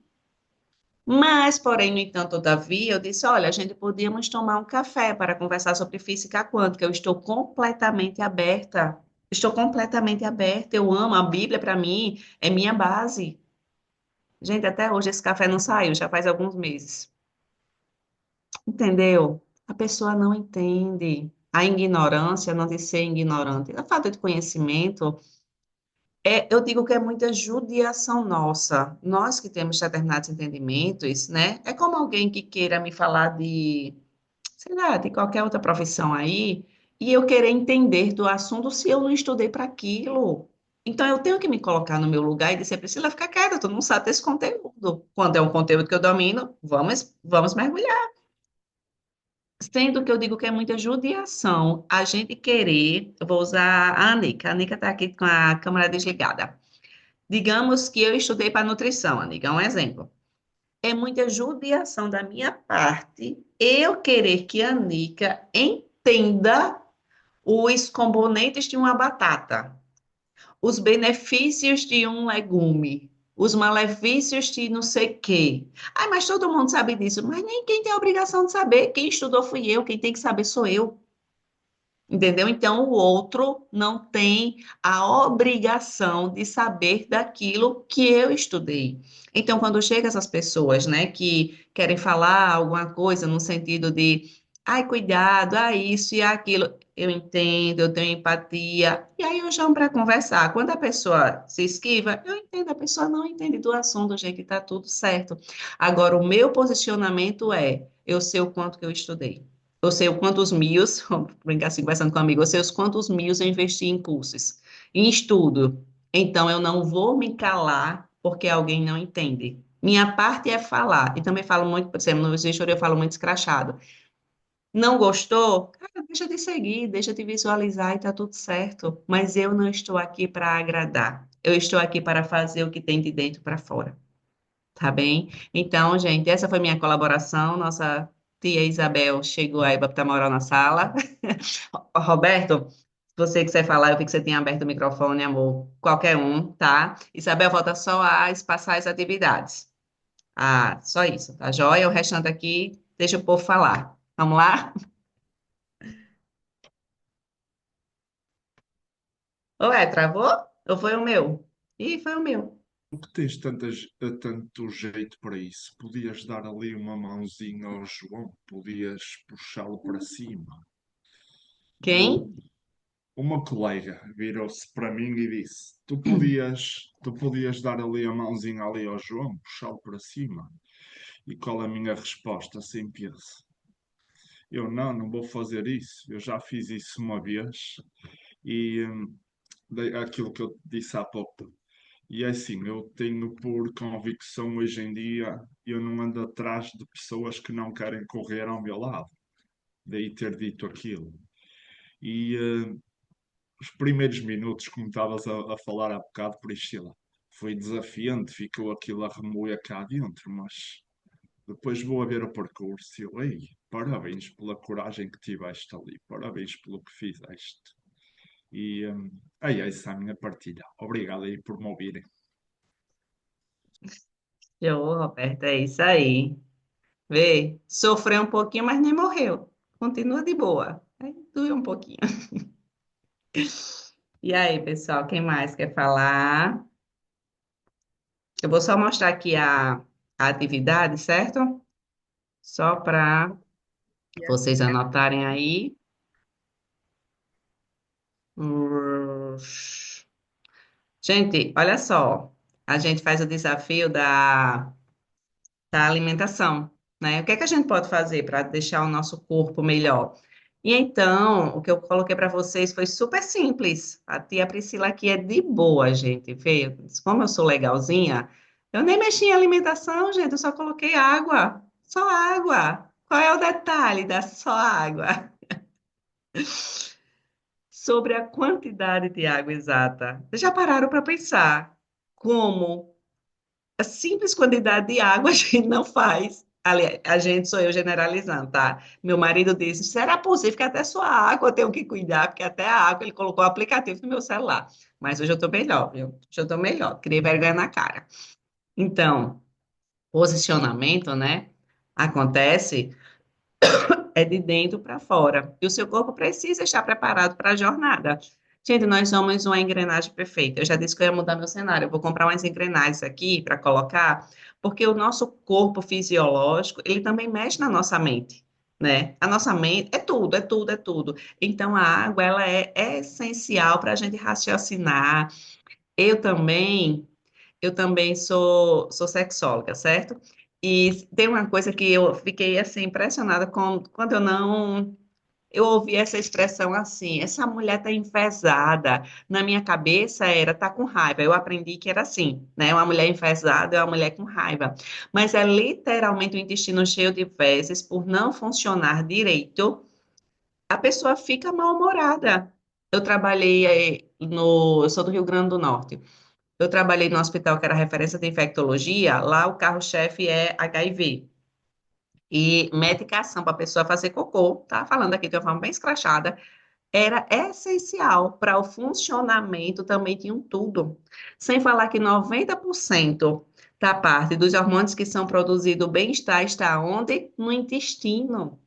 mas, porém, no entanto, todavia, eu disse: olha, a gente podíamos tomar um café para conversar sobre física quântica. Eu estou completamente aberta. Estou completamente aberta. Eu amo a Bíblia, para mim, é minha base. Gente, até hoje esse café não saiu, já faz alguns meses. Entendeu? A pessoa não entende. A ignorância, não de ser ignorante, a falta de conhecimento. Eu digo que é muita judiação nossa. Nós que temos determinados entendimentos, né? É como alguém que queira me falar de, sei lá, de qualquer outra profissão aí, e eu querer entender do assunto se eu não estudei para aquilo. Então, eu tenho que me colocar no meu lugar e dizer, Priscila, fica quieta, tu não sabe desse conteúdo. Quando é um conteúdo que eu domino, vamos mergulhar. Sendo que eu digo que é muita judiação a gente querer, eu vou usar a Anica está aqui com a câmera desligada. Digamos que eu estudei para nutrição, Anica, é um exemplo. É muita judiação da minha parte eu querer que a Anica entenda os componentes de uma batata, os benefícios de um legume, os malefícios de não sei o quê. Ai, mas todo mundo sabe disso, mas nem quem tem a obrigação de saber. Quem estudou fui eu, quem tem que saber sou eu. Entendeu? Então, o outro não tem a obrigação de saber daquilo que eu estudei. Então, quando chegam essas pessoas, né, que querem falar alguma coisa no sentido de, ai, cuidado, isso e aquilo, eu entendo, eu tenho empatia, e aí eu chamo para conversar. Quando a pessoa se esquiva, eu entendo, a pessoa não entende do assunto, gente, está tudo certo. Agora, o meu posicionamento é, eu sei o quanto que eu estudei. Eu sei o quantos mios, vamos brincar assim, conversando com um amigo, eu sei os quantos mios eu investi em cursos, em estudo. Então, eu não vou me calar porque alguém não entende. Minha parte é falar. E também falo muito, por exemplo, no Vision eu falo muito escrachado. Não gostou? Cara, deixa de seguir, deixa de visualizar e tá tudo certo. Mas eu não estou aqui para agradar. Eu estou aqui para fazer o que tem de dentro para fora. Tá bem? Então, gente, essa foi minha colaboração. Nossa tia Isabel chegou aí para morar na sala. Roberto, se você quiser falar, eu vi que você tinha aberto o microfone, amor. Qualquer um, tá? Isabel, volta só a espaçar as atividades. Ah, só isso, tá joia? O restante aqui, deixa o povo falar. Vamos lá? Ué, travou? Ou foi o meu? Ih, foi o meu. Tu que tens tanto jeito para isso, podias dar ali uma mãozinha ao João, podias puxá-lo para cima. Eu, Quem? uma colega virou-se para mim e disse: tu podias dar ali a mãozinha ali ao João, puxá-lo para cima. E qual a minha resposta, sem peso? Eu não vou fazer isso. Eu já fiz isso uma vez e aquilo que eu disse há pouco. E é assim, eu tenho por convicção hoje em dia, eu não ando atrás de pessoas que não querem correr ao meu lado. Daí ter dito aquilo. E os primeiros minutos, como estavas a falar há bocado, Priscila, foi desafiante, ficou aquilo a remoer cá dentro, mas depois vou a ver o percurso e eu, ei, parabéns pela coragem que tiveste ali, parabéns pelo que fizeste. E essa é a minha partilha. Obrigado aí por me ouvirem. Show, Roberto, é isso aí. Vê, sofreu um pouquinho, mas nem morreu. Continua de boa. Aí doeu um pouquinho. E aí, pessoal, quem mais quer falar? Eu vou só mostrar aqui a atividade, certo? Só para vocês anotarem aí. Hum, Gente, olha só. A gente faz o desafio da alimentação, né? O que é que a gente pode fazer para deixar o nosso corpo melhor? E então, o que eu coloquei para vocês foi super simples. A tia Priscila aqui é de boa, gente. Veio, como eu sou legalzinha, eu nem mexi em alimentação, gente, eu só coloquei água. Só água. Qual é o detalhe da só água? Sobre a quantidade de água exata. Vocês já pararam para pensar como a simples quantidade de água a gente não faz. Ali, a gente sou eu generalizando, tá? Meu marido disse: será possível que até sua água eu tenho que cuidar, porque até a água ele colocou o aplicativo no meu celular. Mas hoje eu tô melhor, viu? Hoje eu tô melhor, criei vergonha na cara. Então, posicionamento, né? Acontece é de dentro para fora. E o seu corpo precisa estar preparado para a jornada. Gente, nós somos uma engrenagem perfeita. Eu já disse que eu ia mudar meu cenário. Eu vou comprar umas engrenagens aqui para colocar, porque o nosso corpo fisiológico, ele também mexe na nossa mente, né? A nossa mente é tudo, é tudo, é tudo. Então, a água, ela é essencial para a gente raciocinar. Eu também, eu também sou sexóloga, certo? E tem uma coisa que eu fiquei assim impressionada com quando eu ouvi essa expressão assim, essa mulher tá enfesada. Na minha cabeça era tá com raiva. Eu aprendi que era assim, né? Uma mulher enfesada é uma mulher com raiva. Mas é literalmente o intestino cheio de fezes por não funcionar direito, a pessoa fica mal-humorada. Eu trabalhei eu sou do Rio Grande do Norte. Eu trabalhei no hospital que era referência de infectologia, lá o carro-chefe é HIV. E medicação para a pessoa fazer cocô, tá falando aqui de uma forma bem escrachada, era essencial para o funcionamento também de um tudo. Sem falar que 90% da parte dos hormônios que são produzidos, o bem-estar está onde? No intestino.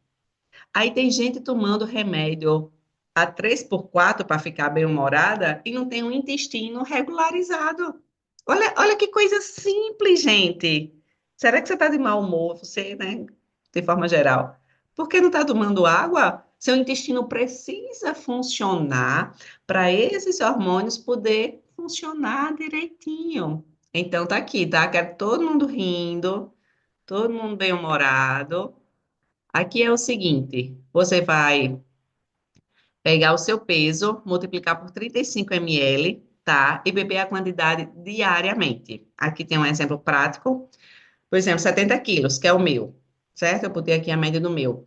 Aí tem gente tomando remédio a 3x4 para ficar bem-humorada e não tem um intestino regularizado. Olha que coisa simples, gente. Será que você está de mau humor? Você, né? De forma geral. Por que não está tomando água? Seu intestino precisa funcionar para esses hormônios poder funcionar direitinho. Então tá aqui, tá? Quero todo mundo rindo, todo mundo bem-humorado. Aqui é o seguinte: você vai pegar o seu peso, multiplicar por 35 ml, tá? E beber a quantidade diariamente. Aqui tem um exemplo prático. Por exemplo, 70 quilos, que é o meu, certo? Eu botei aqui a média do meu.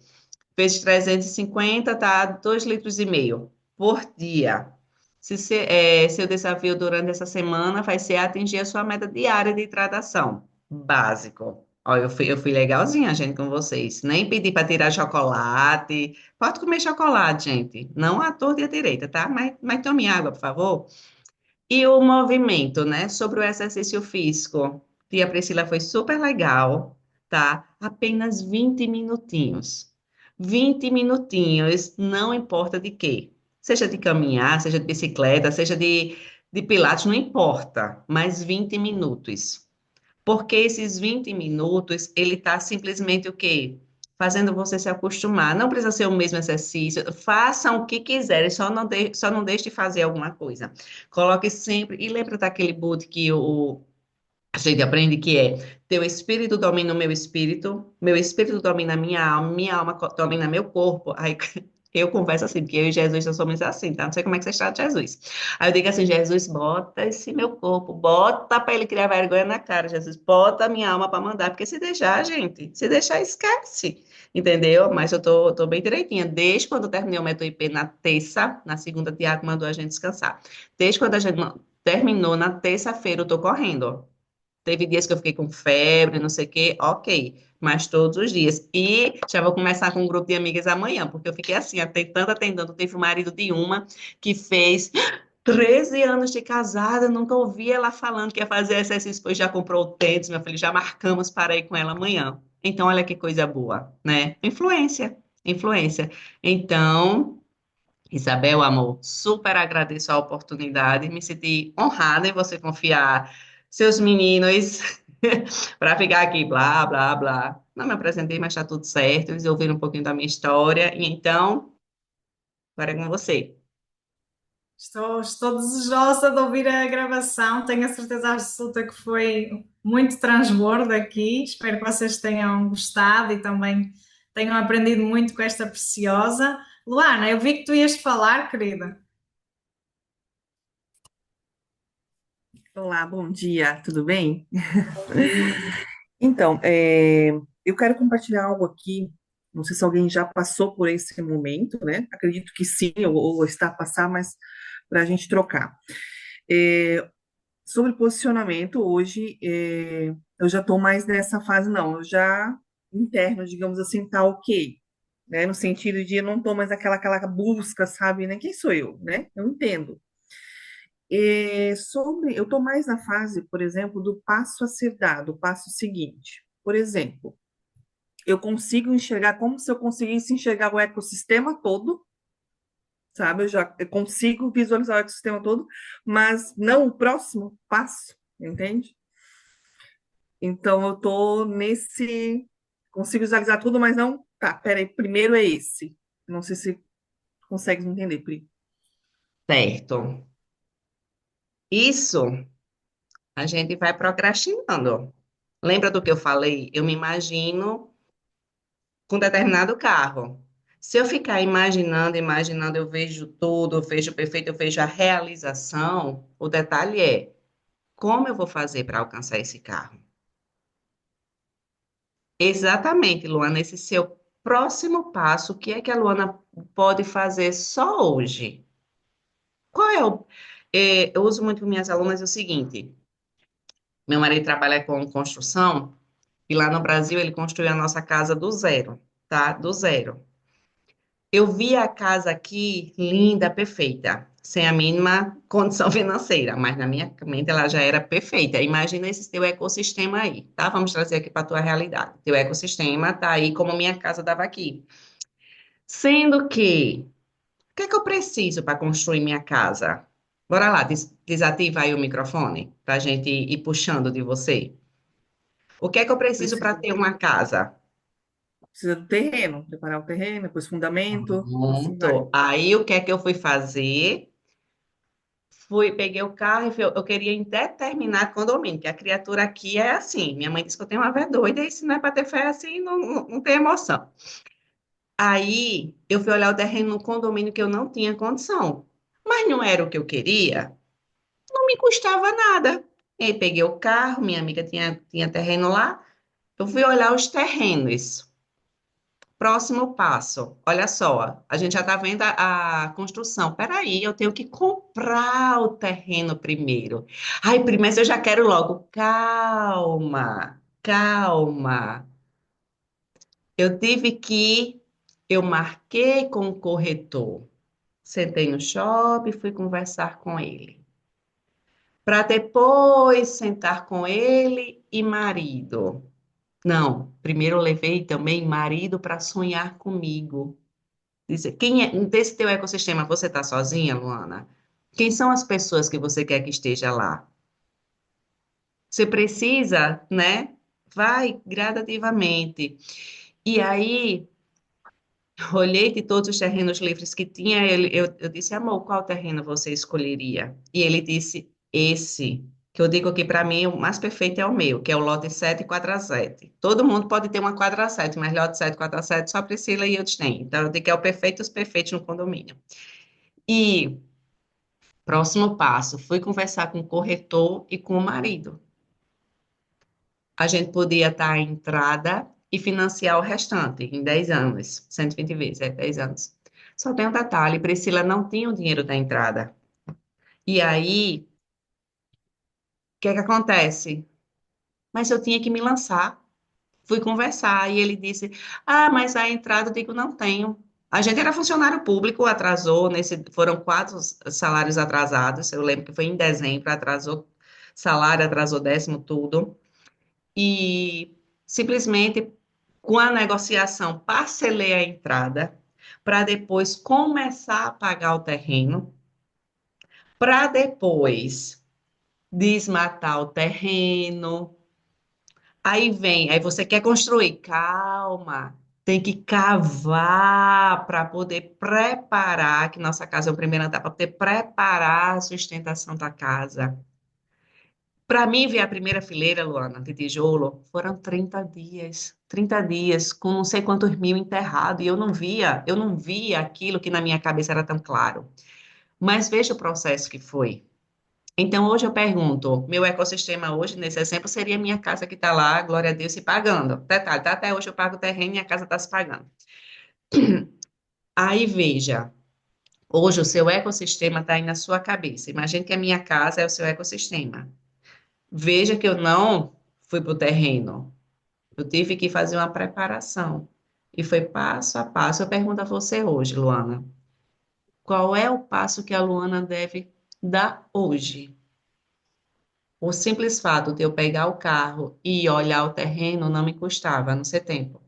Vezes 350, tá? 2,5 litros por dia. Seu desafio durante essa semana vai ser atingir a sua meta diária de hidratação. Básico. Ó, eu fui legalzinha, gente, com vocês. Nem pedi para tirar chocolate. Pode comer chocolate, gente. Não à torta e à direita, tá? Mas tome água, por favor. E o movimento, né? Sobre o exercício físico. Tia Priscila foi super legal, tá? Apenas 20 minutinhos. 20 minutinhos, não importa de quê. Seja de caminhar, seja de bicicleta, seja de pilates, não importa. Mas 20 minutos. Porque esses 20 minutos, ele tá simplesmente o quê? Fazendo você se acostumar. Não precisa ser o mesmo exercício. Façam o que quiserem, só não deixe de fazer alguma coisa. Coloque sempre. E lembra daquele boot que a gente aprende que é: teu espírito domina o meu espírito domina a minha alma domina meu corpo. Aí eu converso assim, porque eu e Jesus nós somos assim, tá? Não sei como é que você está de Jesus. Aí eu digo assim: Jesus, bota esse meu corpo, bota para ele criar vergonha na cara, Jesus, bota a minha alma para mandar, porque se deixar, gente, se deixar, esquece. Entendeu? Mas eu tô bem direitinha. Desde quando eu terminei o Meto IP na terça, na segunda, Tiago mandou a gente descansar. Desde quando a gente terminou, na terça-feira, eu tô correndo. Teve dias que eu fiquei com febre, não sei o quê, ok, mas todos os dias. E já vou começar com um grupo de amigas amanhã, porque eu fiquei assim, tentando. Teve o marido de uma que fez 13 anos de casada, nunca ouvi ela falando que ia fazer exercício, pois já comprou o tênis, meu filho, já marcamos para ir com ela amanhã. Então, olha que coisa boa, né? Influência, influência. Então, Isabel, amor, super agradeço a oportunidade, me senti honrada em você confiar seus meninos para ficar aqui, blá, blá, blá. Não me apresentei, mas está tudo certo, eles ouviram um pouquinho da minha história, e então, agora é com você. Estou desejosa de ouvir a gravação, tenho a certeza absoluta que foi muito transbordo aqui. Espero que vocês tenham gostado e também tenham aprendido muito com esta preciosa. Luana, eu vi que tu ias falar, querida. Olá, bom dia, tudo bem? Então, eu quero compartilhar algo aqui. Não sei se alguém já passou por esse momento, né? Acredito que sim, ou está a passar, mas para a gente trocar. É, Sobre posicionamento, hoje eu já estou mais nessa fase, não. Eu já interno, digamos assim, tá ok, né? No sentido de eu não estou mais aquela busca, sabe? Né? Quem sou eu, né? Eu entendo. Eu estou mais na fase, por exemplo, do passo a ser dado, o passo seguinte. Por exemplo, eu consigo enxergar como se eu conseguisse enxergar o ecossistema todo, sabe? Eu consigo visualizar o ecossistema todo, mas não o próximo passo, entende? Então eu estou nesse. Consigo visualizar tudo, mas não. Tá, peraí, primeiro é esse. Não sei se consegue entender, Pri. Certo. Isso a gente vai procrastinando. Lembra do que eu falei? Eu me imagino com determinado carro. Se eu ficar imaginando, imaginando, eu vejo tudo, eu vejo o perfeito, eu vejo a realização. O detalhe é como eu vou fazer para alcançar esse carro? Exatamente, Luana, esse seu próximo passo, o que é que a Luana pode fazer só hoje? Qual é o. Eu uso muito com minhas alunas o seguinte: meu marido trabalha com construção e lá no Brasil ele construiu a nossa casa do zero, tá? Do zero. Eu vi a casa aqui linda, perfeita, sem a mínima condição financeira, mas na minha mente ela já era perfeita. Imagina esse teu ecossistema aí, tá? Vamos trazer aqui para a tua realidade. Teu ecossistema tá aí como minha casa estava aqui. Sendo que, o que é que eu preciso para construir minha casa? Bora lá, desativa aí o microfone para a gente ir puxando de você. O que é que eu preciso para Precisa, ter uma casa? precisa do terreno, preparar o terreno, depois fundamento, assim vai. Pronto. Aí o que é que eu fui fazer? Fui, peguei o carro e eu queria em determinar condomínio, que a criatura aqui é assim. Minha mãe disse que eu tenho uma fé doida, e se não é para ter fé assim, não tem emoção. Aí eu fui olhar o terreno no condomínio que eu não tinha condição. Mas não era o que eu queria, não me custava nada. E aí peguei o carro, minha amiga tinha terreno lá, eu fui olhar os terrenos. Próximo passo, olha só, a gente já está vendo a construção. Peraí, eu tenho que comprar o terreno primeiro. Ai, primeiro eu já quero logo. Calma, calma. Eu marquei com o corretor. Sentei no shopping, fui conversar com ele. Para depois sentar com ele e marido. Não, primeiro eu levei também marido para sonhar comigo. Quem é, desse teu ecossistema, você está sozinha, Luana? Quem são as pessoas que você quer que esteja lá? Você precisa, né? Vai gradativamente. E aí, olhei de todos os terrenos livres que tinha, eu disse, amor, qual terreno você escolheria? E ele disse, esse, que eu digo que para mim o mais perfeito é o meu, que é o lote 7 quadra 7. Todo mundo pode ter uma quadra 7, mas lote 7 quadra 7 só a Priscila e eu tenho. Então, eu digo que é o perfeito dos perfeitos no condomínio. E próximo passo, fui conversar com o corretor e com o marido. A gente podia estar à entrada e financiar o restante em 10 anos, 120 vezes, 10 anos. Só tem um detalhe, Priscila não tinha o dinheiro da entrada. E aí, o que é que acontece? Mas eu tinha que me lançar. Fui conversar e ele disse: Ah, mas a entrada eu digo, não tenho. A gente era funcionário público, atrasou, foram 4 salários atrasados. Eu lembro que foi em dezembro, atrasou salário, atrasou décimo, tudo. E simplesmente, com a negociação, parcelei a entrada para depois começar a pagar o terreno, para depois desmatar o terreno. Aí você quer construir, calma, tem que cavar para poder preparar, que nossa casa é o primeiro andar, para poder preparar a sustentação da casa. Para mim, ver a primeira fileira, Luana, de tijolo, foram 30 dias. 30 dias, com não sei quantos mil enterrados, e eu não via aquilo que na minha cabeça era tão claro. Mas veja o processo que foi. Então, hoje eu pergunto, meu ecossistema hoje, nesse exemplo, seria minha casa que está lá, glória a Deus, se pagando. Detalhe, tá? Até hoje eu pago o terreno e minha casa está se pagando. Aí, veja, hoje o seu ecossistema está aí na sua cabeça. Imagine que a minha casa é o seu ecossistema. Veja que eu não fui para o terreno. Eu tive que fazer uma preparação. E foi passo a passo. Eu pergunto a você hoje, Luana, qual é o passo que a Luana deve dar hoje? O simples fato de eu pegar o carro e olhar o terreno não me custava, não ser tempo.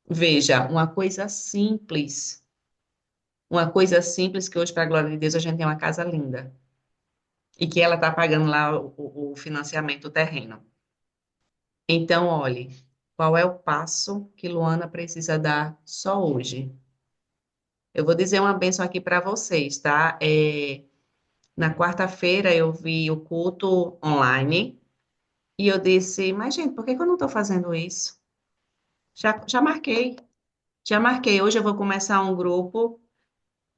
Veja, uma coisa simples que hoje, para a glória de Deus, a gente tem uma casa linda e que ela está pagando lá o financiamento do terreno. Então, olhe, qual é o passo que Luana precisa dar só hoje? Eu vou dizer uma bênção aqui para vocês, tá? Na quarta-feira eu vi o culto online e eu disse, mas gente, por que que eu não estou fazendo isso? Já marquei. Já marquei. Hoje eu vou começar um grupo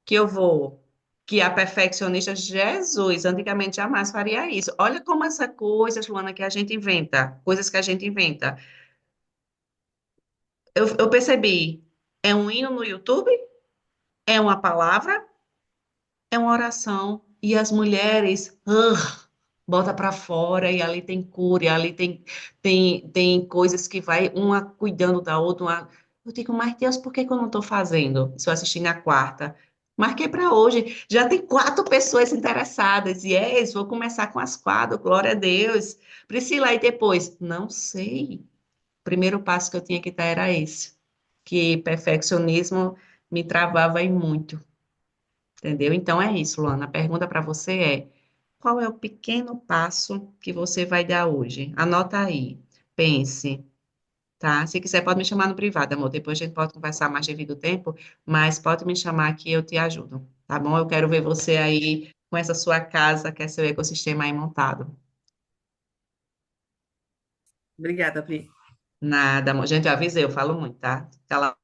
que eu vou, que a perfeccionista, Jesus, antigamente jamais faria isso. Olha como essa coisa, Joana, que a gente inventa, coisas que a gente inventa. Eu percebi, é um hino no YouTube, é uma palavra, é uma oração, e as mulheres, bota para fora, e ali tem cura, e ali tem coisas que vai uma cuidando da outra. Eu digo, mas Deus, por que que eu não estou fazendo? Se eu assistir na quarta. Marquei para hoje. Já tem 4 pessoas interessadas. Yes, vou começar com as 4. Glória a Deus. Priscila, e depois? Não sei. O primeiro passo que eu tinha que dar era esse. Que perfeccionismo me travava em muito. Entendeu? Então é isso, Luana. A pergunta para você é: qual é o pequeno passo que você vai dar hoje? Anota aí, pense, tá? Se quiser, pode me chamar no privado, amor. Depois a gente pode conversar mais devido ao tempo, mas pode me chamar que eu te ajudo, tá bom? Eu quero ver você aí com essa sua casa, que é seu ecossistema aí montado. Obrigada, Pri. Nada, amor. Gente, eu avisei, eu falo muito, tá? Cala.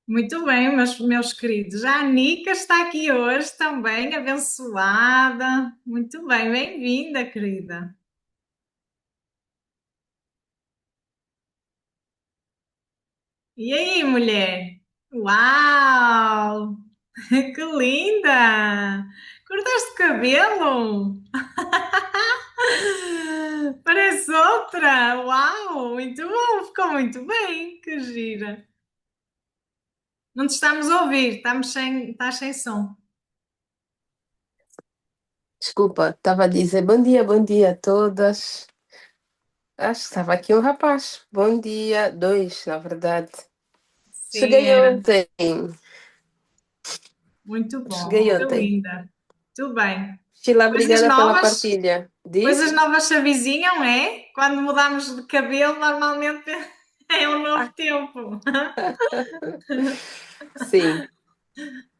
Muito bem, meus queridos. A Anica está aqui hoje também, abençoada. Muito bem, bem-vinda, querida. E aí, mulher? Uau! Que linda! Cortaste o cabelo? Parece outra! Uau! Muito bom, ficou muito bem, que gira. Não te estamos a ouvir, estás sem som. Desculpa, estava a dizer bom dia a todas. Acho que estava aqui um rapaz. Bom dia, dois, na verdade. Sim, Cheguei era. ontem. Muito bom, Cheguei que ontem. linda. Muito bem. Sheila, Coisas obrigada pela novas, partilha. coisas Diz? novas se avizinham, é? Quando mudamos de cabelo, normalmente é um novo Ah, tempo. sim,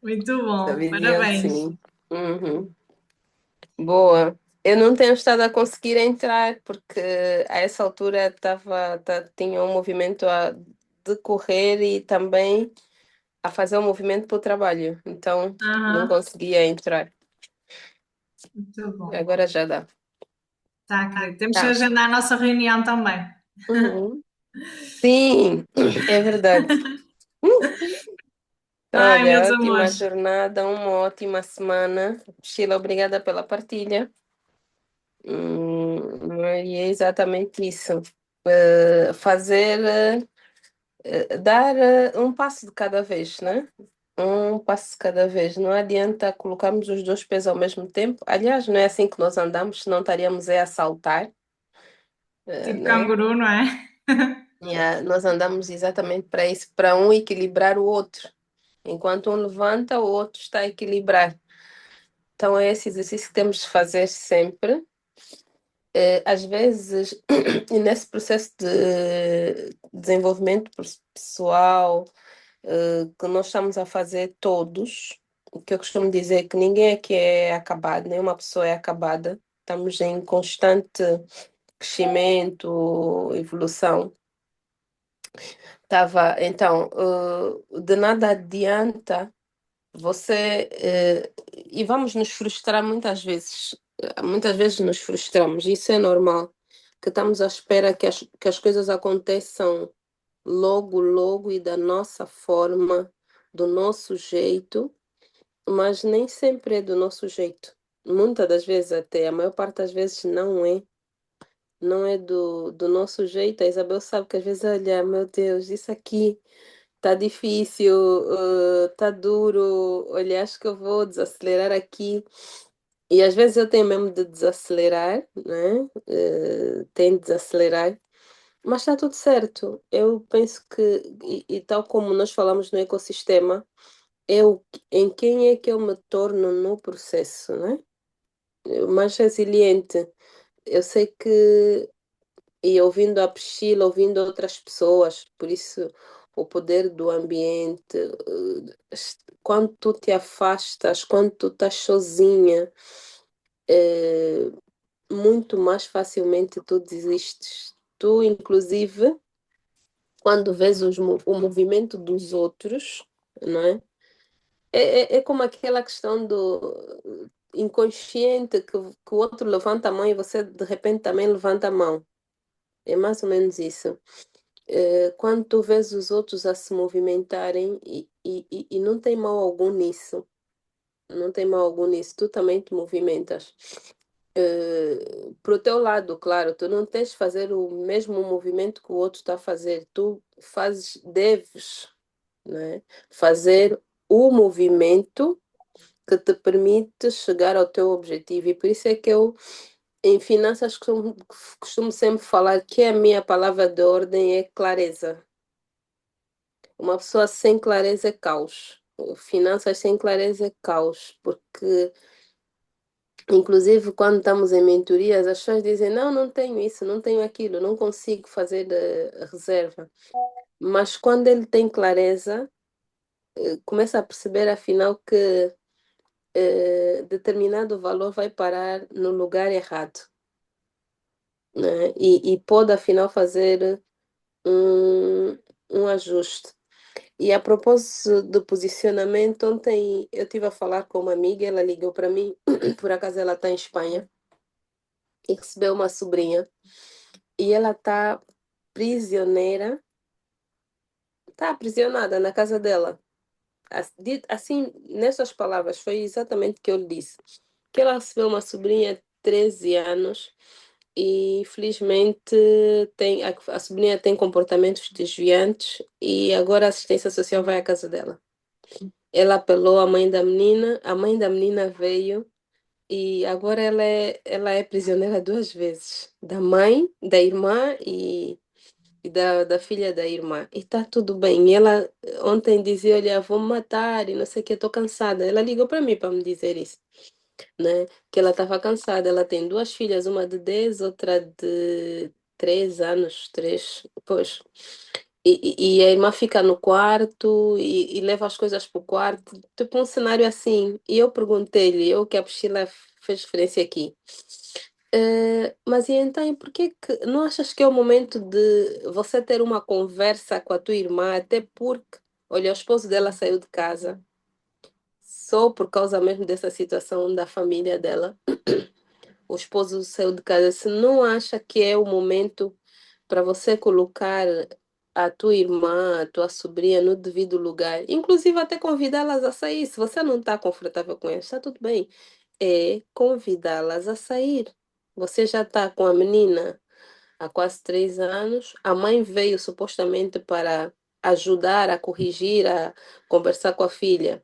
Muito bom, vizinha, parabéns. sim. Uhum. Boa. Eu não tenho estado a conseguir entrar porque a essa altura tinha um movimento a decorrer e também a fazer um movimento para o trabalho. Então não Aham, conseguia entrar. muito bom. Agora já dá. Tá, querido. Temos que Tá. agendar a nossa reunião também. Uhum. Sim, é verdade. Ai, meus Olha, ótima amores. jornada, uma ótima semana. Sheila, obrigada pela partilha. E é exatamente isso. Dar um passo de cada vez, né? Um passo de cada vez. Não adianta colocarmos os dois pés ao mesmo tempo. Aliás, não é assim que nós andamos, senão estaríamos a saltar, Tipo né? canguru, não é? Nós andamos exatamente para isso, para um equilibrar o outro. Enquanto um levanta, o outro está a equilibrar. Então, é esse exercício que temos de fazer sempre. Às vezes, e nesse processo de desenvolvimento pessoal, que nós estamos a fazer todos, o que eu costumo dizer é que ninguém aqui é acabado, nenhuma pessoa é acabada. Estamos em constante crescimento, evolução. Então, de nada adianta você, e vamos nos frustrar muitas vezes nos frustramos, isso é normal, que estamos à espera que as coisas aconteçam logo, logo e da nossa forma, do nosso jeito, mas nem sempre é do nosso jeito. Muitas das vezes até, a maior parte das vezes não é do nosso jeito. A Isabel sabe que às vezes, olha, meu Deus, isso aqui tá difícil, tá duro, olha, acho que eu vou desacelerar aqui. E às vezes eu tenho mesmo de desacelerar, né? Tenho de desacelerar, mas está tudo certo. Eu penso que, e tal como nós falamos no ecossistema, em quem é que eu me torno no processo, né? Mais resiliente. Eu sei que e ouvindo a Priscila, ouvindo outras pessoas, por isso o poder do ambiente, quando tu te afastas, quando tu estás sozinha, muito mais facilmente tu desistes. Tu, inclusive, quando vês o movimento dos outros, não é? É como aquela questão do inconsciente que o outro levanta a mão e você de repente também levanta a mão. É mais ou menos isso. Quando tu vês os outros a se movimentarem e não tem mal algum nisso, não tem mal algum nisso, tu também te movimentas. Para o teu lado, claro, tu não tens de fazer o mesmo movimento que o outro está a fazer, tu deves, né, fazer o movimento que te permite chegar ao teu objetivo. E por isso é que eu, em finanças, costumo sempre falar que a minha palavra de ordem é clareza. Uma pessoa sem clareza é caos. Finanças sem clareza é caos, porque inclusive, quando estamos em mentorias, as pessoas dizem: Não, não tenho isso, não tenho aquilo, não consigo fazer reserva. Mas quando ele tem clareza, começa a perceber, afinal, que determinado valor vai parar no lugar errado, né? E pode, afinal, fazer um ajuste. E a propósito do posicionamento, ontem eu estive a falar com uma amiga, ela ligou para mim, por acaso ela está em Espanha, e recebeu uma sobrinha. E ela está prisioneira, está aprisionada na casa dela. Assim, nessas palavras, foi exatamente o que eu lhe disse. Que ela recebeu uma sobrinha de 13 anos e, infelizmente, a sobrinha tem comportamentos desviantes e agora a assistência social vai à casa dela. Ela apelou à mãe da menina, a mãe da menina veio e agora ela é prisioneira duas vezes. Da mãe, da irmã e da filha da irmã. E tá tudo bem. E ela ontem dizia: Olha, vou me matar e não sei o que, estou cansada. Ela ligou para mim para me dizer isso, né? Que ela estava cansada. Ela tem duas filhas, uma de 10, outra de 3 anos, 3, pois. E a irmã fica no quarto e leva as coisas para o quarto, tipo um cenário assim. E eu perguntei-lhe, eu que a Priscila fez referência aqui. Mas e então, e por que não achas que é o momento de você ter uma conversa com a tua irmã, até porque, olha, o esposo dela saiu de casa só por causa mesmo dessa situação da família dela. O esposo saiu de casa. Se não acha que é o momento para você colocar a tua irmã, a tua sobrinha no devido lugar, inclusive até convidá-las a sair. Se você não está confortável com elas, está tudo bem. É convidá-las a sair. Você já está com a menina há quase 3 anos. A mãe veio supostamente para ajudar a corrigir, a conversar com a filha.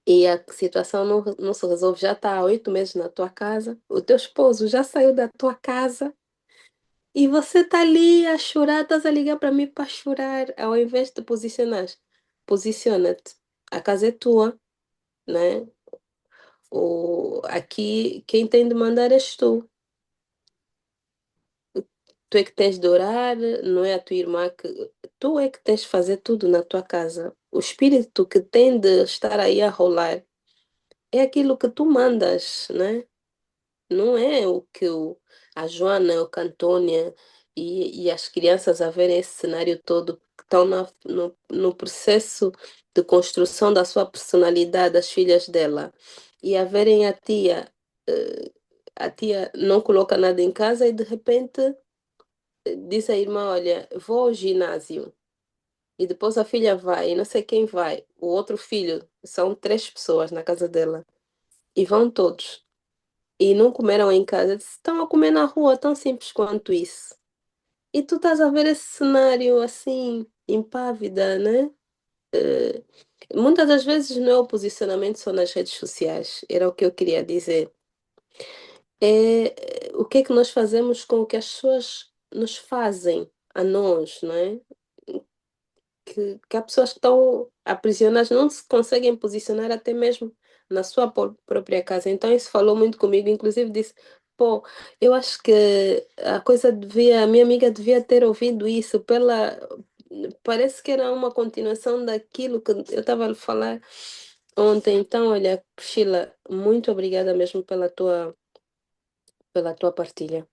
E a situação não se resolve. Já está há 8 meses na tua casa. O teu esposo já saiu da tua casa. E você está ali a chorar, estás a ligar para mim para chorar, ao invés de posicionar. Posiciona-te. A casa é tua, né? Aqui, quem tem de mandar és tu. Tu é que tens de orar, não é a tua irmã que. Tu é que tens de fazer tudo na tua casa. O espírito que tem de estar aí a rolar é aquilo que tu mandas, né? Não é o que a Joana, o Cantônia e as crianças a verem esse cenário todo, que estão no processo de construção da sua personalidade, as filhas dela, e a verem a tia não coloca nada em casa e de repente diz a irmã: Olha, vou ao ginásio. E depois a filha vai, e não sei quem vai. O outro filho, são 3 pessoas na casa dela. E vão todos. E não comeram em casa. Estão a comer na rua, tão simples quanto isso. E tu estás a ver esse cenário assim, impávida, né? Muitas das vezes não é o posicionamento só nas redes sociais. Era o que eu queria dizer. O que é que nós fazemos com o que as pessoas nos fazem a nós, não é? Que há pessoas que estão aprisionadas, não se conseguem posicionar até mesmo na sua própria casa. Então, isso falou muito comigo, inclusive disse: Pô, eu acho que a minha amiga devia ter ouvido isso parece que era uma continuação daquilo que eu estava a falar ontem. Então, olha, Priscila, muito obrigada mesmo pela tua partilha.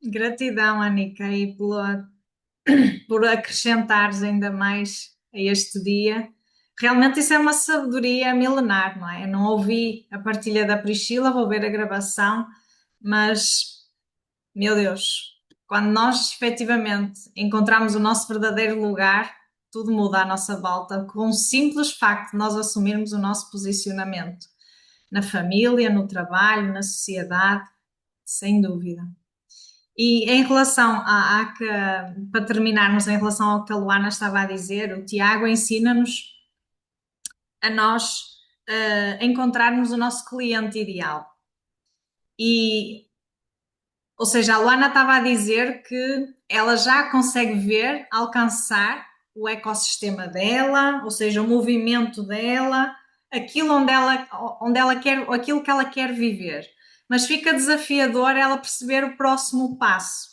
Gratidão, Anica, e por acrescentares ainda mais a este dia. Realmente isso é uma sabedoria milenar, não é? Eu não ouvi a partilha da Priscila, vou ver a gravação, mas, meu Deus, quando nós efetivamente encontramos o nosso verdadeiro lugar, tudo muda à nossa volta, com o simples facto de nós assumirmos o nosso posicionamento na família, no trabalho, na sociedade, sem dúvida. E em relação para terminarmos, em relação ao que a Luana estava a dizer, o Tiago ensina-nos a nós encontrarmos o nosso cliente ideal. Ou seja, a Luana estava a dizer que ela já consegue ver, alcançar o ecossistema dela, ou seja, o movimento dela, aquilo onde ela quer, aquilo que ela quer viver. Mas fica desafiador ela perceber o próximo passo.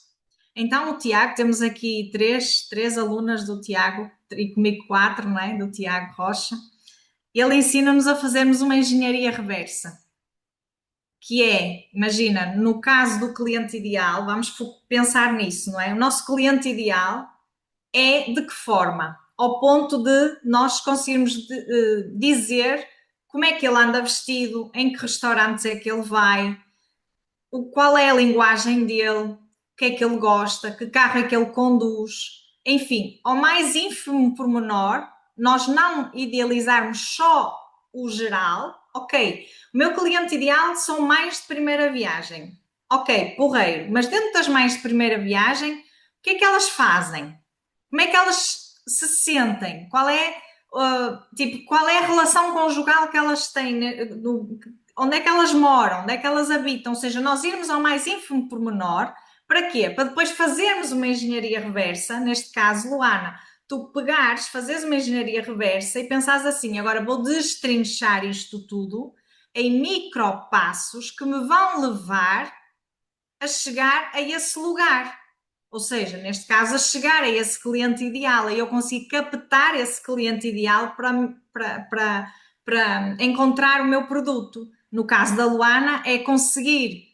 Então, o Tiago, temos aqui três alunas do Tiago, e comigo 4, não é? Do Tiago Rocha. Ele ensina-nos a fazermos uma engenharia reversa, que é, imagina, no caso do cliente ideal, vamos pensar nisso, não é? O nosso cliente ideal é de que forma? Ao ponto de nós conseguirmos dizer como é que ele anda vestido, em que restaurantes é que ele vai, qual é a linguagem dele, o que é que ele gosta, que carro é que ele conduz, enfim, ao mais ínfimo pormenor, nós não idealizarmos só o geral. Ok, o meu cliente ideal são mais de primeira viagem. Ok, porreiro, mas dentro das mais de primeira viagem, o que é que elas fazem? Como é que elas se sentem? Qual é a relação conjugal que elas têm? Onde é que elas moram? Onde é que elas habitam? Ou seja, nós irmos ao mais ínfimo pormenor, para quê? Para depois fazermos uma engenharia reversa, neste caso, Luana, tu pegares, fazeres uma engenharia reversa e pensares assim, agora vou destrinchar isto tudo em micropassos que me vão levar a chegar a esse lugar. Ou seja, neste caso, a chegar a esse cliente ideal, e eu consigo captar esse cliente ideal para encontrar o meu produto. No caso da Luana, é conseguir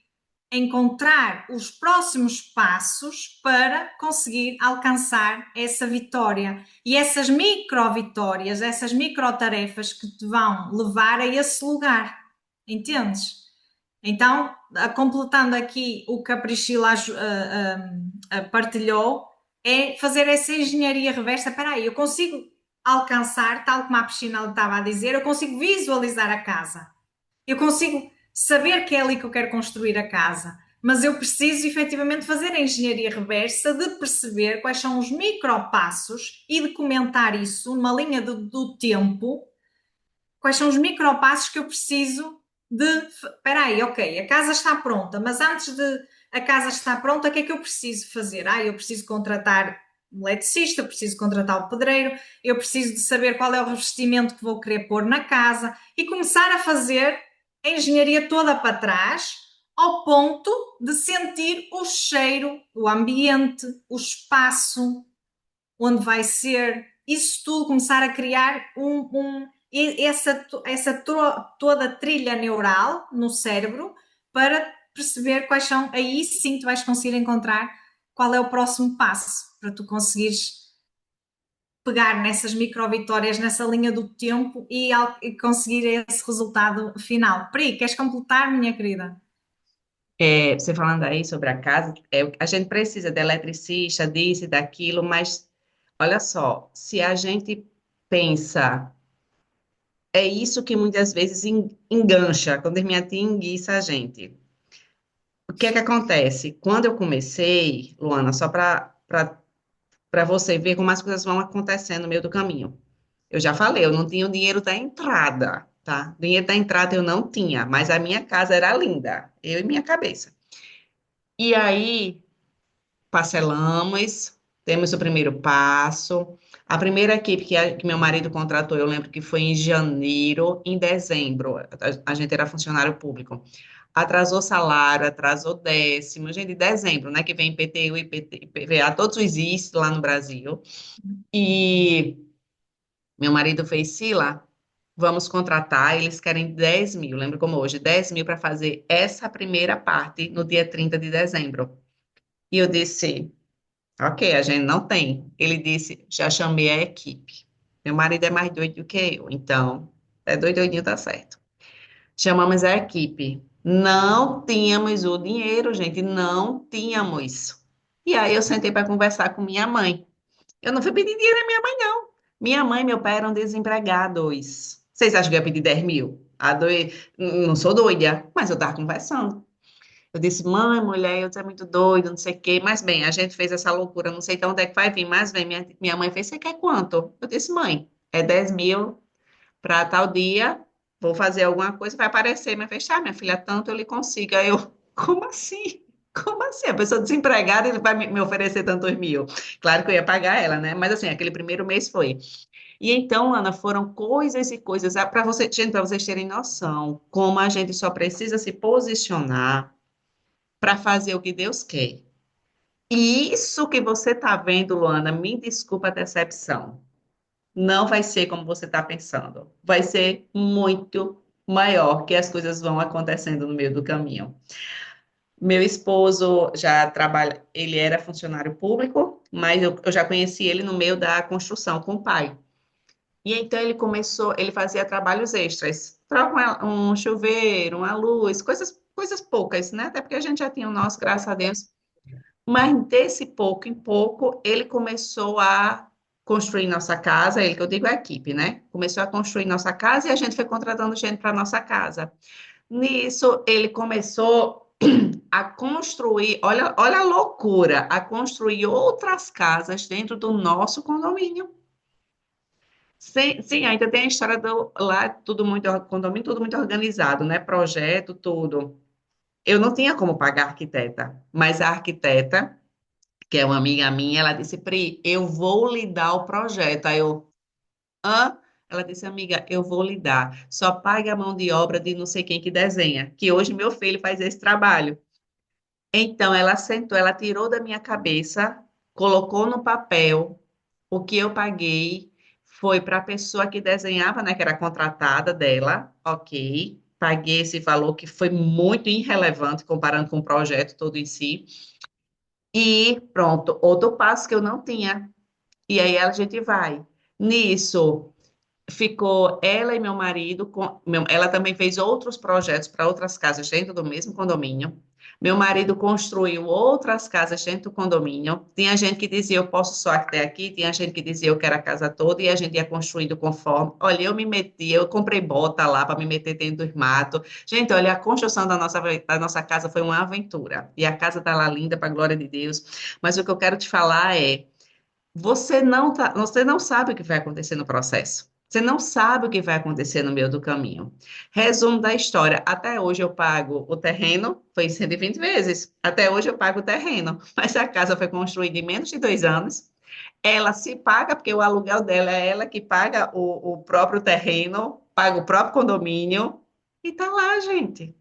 encontrar os próximos passos para conseguir alcançar essa vitória. E essas micro-vitórias, essas micro-tarefas que te vão levar a esse lugar. Entendes? Então, completando aqui o que a Priscila partilhou, é fazer essa engenharia reversa. Espera aí, eu consigo alcançar, tal como a Priscila estava a dizer, eu consigo visualizar a casa. Eu consigo saber que é ali que eu quero construir a casa. Mas eu preciso efetivamente fazer a engenharia reversa de perceber quais são os micropassos e de comentar isso numa linha do tempo. Quais são os micropassos que eu preciso espera aí, ok, a casa está pronta, mas antes de a casa estar pronta, o que é que eu preciso fazer? Eu preciso contratar um eletricista, eu preciso contratar o pedreiro, eu preciso de saber qual é o revestimento que vou querer pôr na casa e começar a fazer a engenharia toda para trás, ao ponto de sentir o cheiro, o ambiente, o espaço, onde vai ser, isso tudo começar a criar toda a trilha neural no cérebro para perceber quais são, aí sim tu vais conseguir encontrar qual é o próximo passo para tu conseguires pegar nessas micro-vitórias, nessa linha do tempo e conseguir esse resultado final. Pri, queres completar, minha querida? Você falando aí sobre a casa, a gente precisa de eletricista, disso e daquilo, mas olha só, se a gente pensa, é isso que muitas vezes engancha, quando a minha tia enguiça a gente. O que é que acontece? Quando eu comecei, Luana, só para você ver como as coisas vão acontecendo no meio do caminho. Eu já falei, eu não tinha o dinheiro da entrada, tá? O dinheiro da entrada eu não tinha, mas a minha casa era linda, eu e minha cabeça. E aí, parcelamos, temos o primeiro passo. A primeira equipe que meu marido contratou, eu lembro que foi em janeiro, em dezembro, a gente era funcionário público. Atrasou salário, atrasou décimo, gente, em dezembro, né, que vem IPTU, IPVA, todos os IS lá no Brasil. E meu marido fez, Sila, vamos contratar, eles querem 10 mil, lembro como hoje, 10 mil para fazer essa primeira parte no dia 30 de dezembro. E eu disse, ok, a gente não tem. Ele disse, já chamei a equipe. Meu marido é mais doido do que eu, então, é doidinho, tá certo. Chamamos a equipe. Não tínhamos o dinheiro, gente, não tínhamos. E aí eu sentei para conversar com minha mãe. Eu não fui pedir dinheiro à minha mãe, não. Minha mãe e meu pai eram desempregados. Vocês acham que eu ia pedir 10 mil? Não sou doida, mas eu estava conversando. Eu disse, mãe, mulher, eu tô muito doido, não sei o quê. Mas bem, a gente fez essa loucura, não sei de onde é que vai vir, mas bem, minha mãe fez, você quer quanto? Eu disse, mãe, é 10 mil para tal dia, vou fazer alguma coisa, vai aparecer. Mas fez, minha filha, tanto eu lhe consigo. Aí eu, como assim? Como assim? A pessoa desempregada, ele vai me oferecer tantos mil. Claro que eu ia pagar ela, né? Mas assim, aquele primeiro mês foi. E então, Ana, foram coisas e coisas, para você, gente, para vocês terem noção, como a gente só precisa se posicionar para fazer o que Deus quer. E isso que você está vendo, Luana, me desculpa a decepção. Não vai ser como você está pensando. Vai ser muito maior, que as coisas vão acontecendo no meio do caminho. Meu esposo já trabalha, ele era funcionário público, mas eu já conheci ele no meio da construção com o pai. E então ele começou, ele fazia trabalhos extras, troca um chuveiro, uma luz, coisas poucas, né? Até porque a gente já tinha o nosso, graças a Deus. Mas desse pouco em pouco, ele começou a construir nossa casa, ele que eu digo é a equipe, né? Começou a construir nossa casa e a gente foi contratando gente para nossa casa. Nisso, ele começou a construir, olha a loucura, a construir outras casas dentro do nosso condomínio. Sim, sim, ainda tem a história do lá, tudo muito, condomínio, tudo muito organizado, né? Projeto, tudo. Eu não tinha como pagar a arquiteta, mas a arquiteta que é uma amiga minha, ela disse, Pri, eu vou lhe dar o projeto. Aí eu, hã? Ela disse, amiga, eu vou lhe dar. Só pague a mão de obra de não sei quem que desenha, que hoje meu filho faz esse trabalho. Então, ela sentou, ela tirou da minha cabeça, colocou no papel o que eu paguei, foi para a pessoa que desenhava, né, que era contratada dela, ok. Paguei esse valor que foi muito irrelevante comparando com o projeto todo em si. E pronto, outro passo que eu não tinha. E aí a gente vai. Nisso, ficou ela e meu marido. Ela também fez outros projetos para outras casas dentro do mesmo condomínio. Meu marido construiu outras casas dentro do condomínio. Tinha gente que dizia eu posso só até aqui, tinha gente que dizia eu quero a casa toda, e a gente ia construindo conforme. Olha, eu me meti, eu comprei bota lá para me meter dentro dos matos. Gente, olha, a construção da nossa casa foi uma aventura. E a casa está lá linda, para a glória de Deus. Mas o que eu quero te falar é você não sabe o que vai acontecer no processo. Você não sabe o que vai acontecer no meio do caminho. Resumo da história. Até hoje eu pago o terreno, foi 120 vezes. Até hoje eu pago o terreno, mas a casa foi construída em menos de 2 anos. Ela se paga, porque o aluguel dela é ela que paga o próprio terreno, paga o próprio condomínio, e tá lá, gente.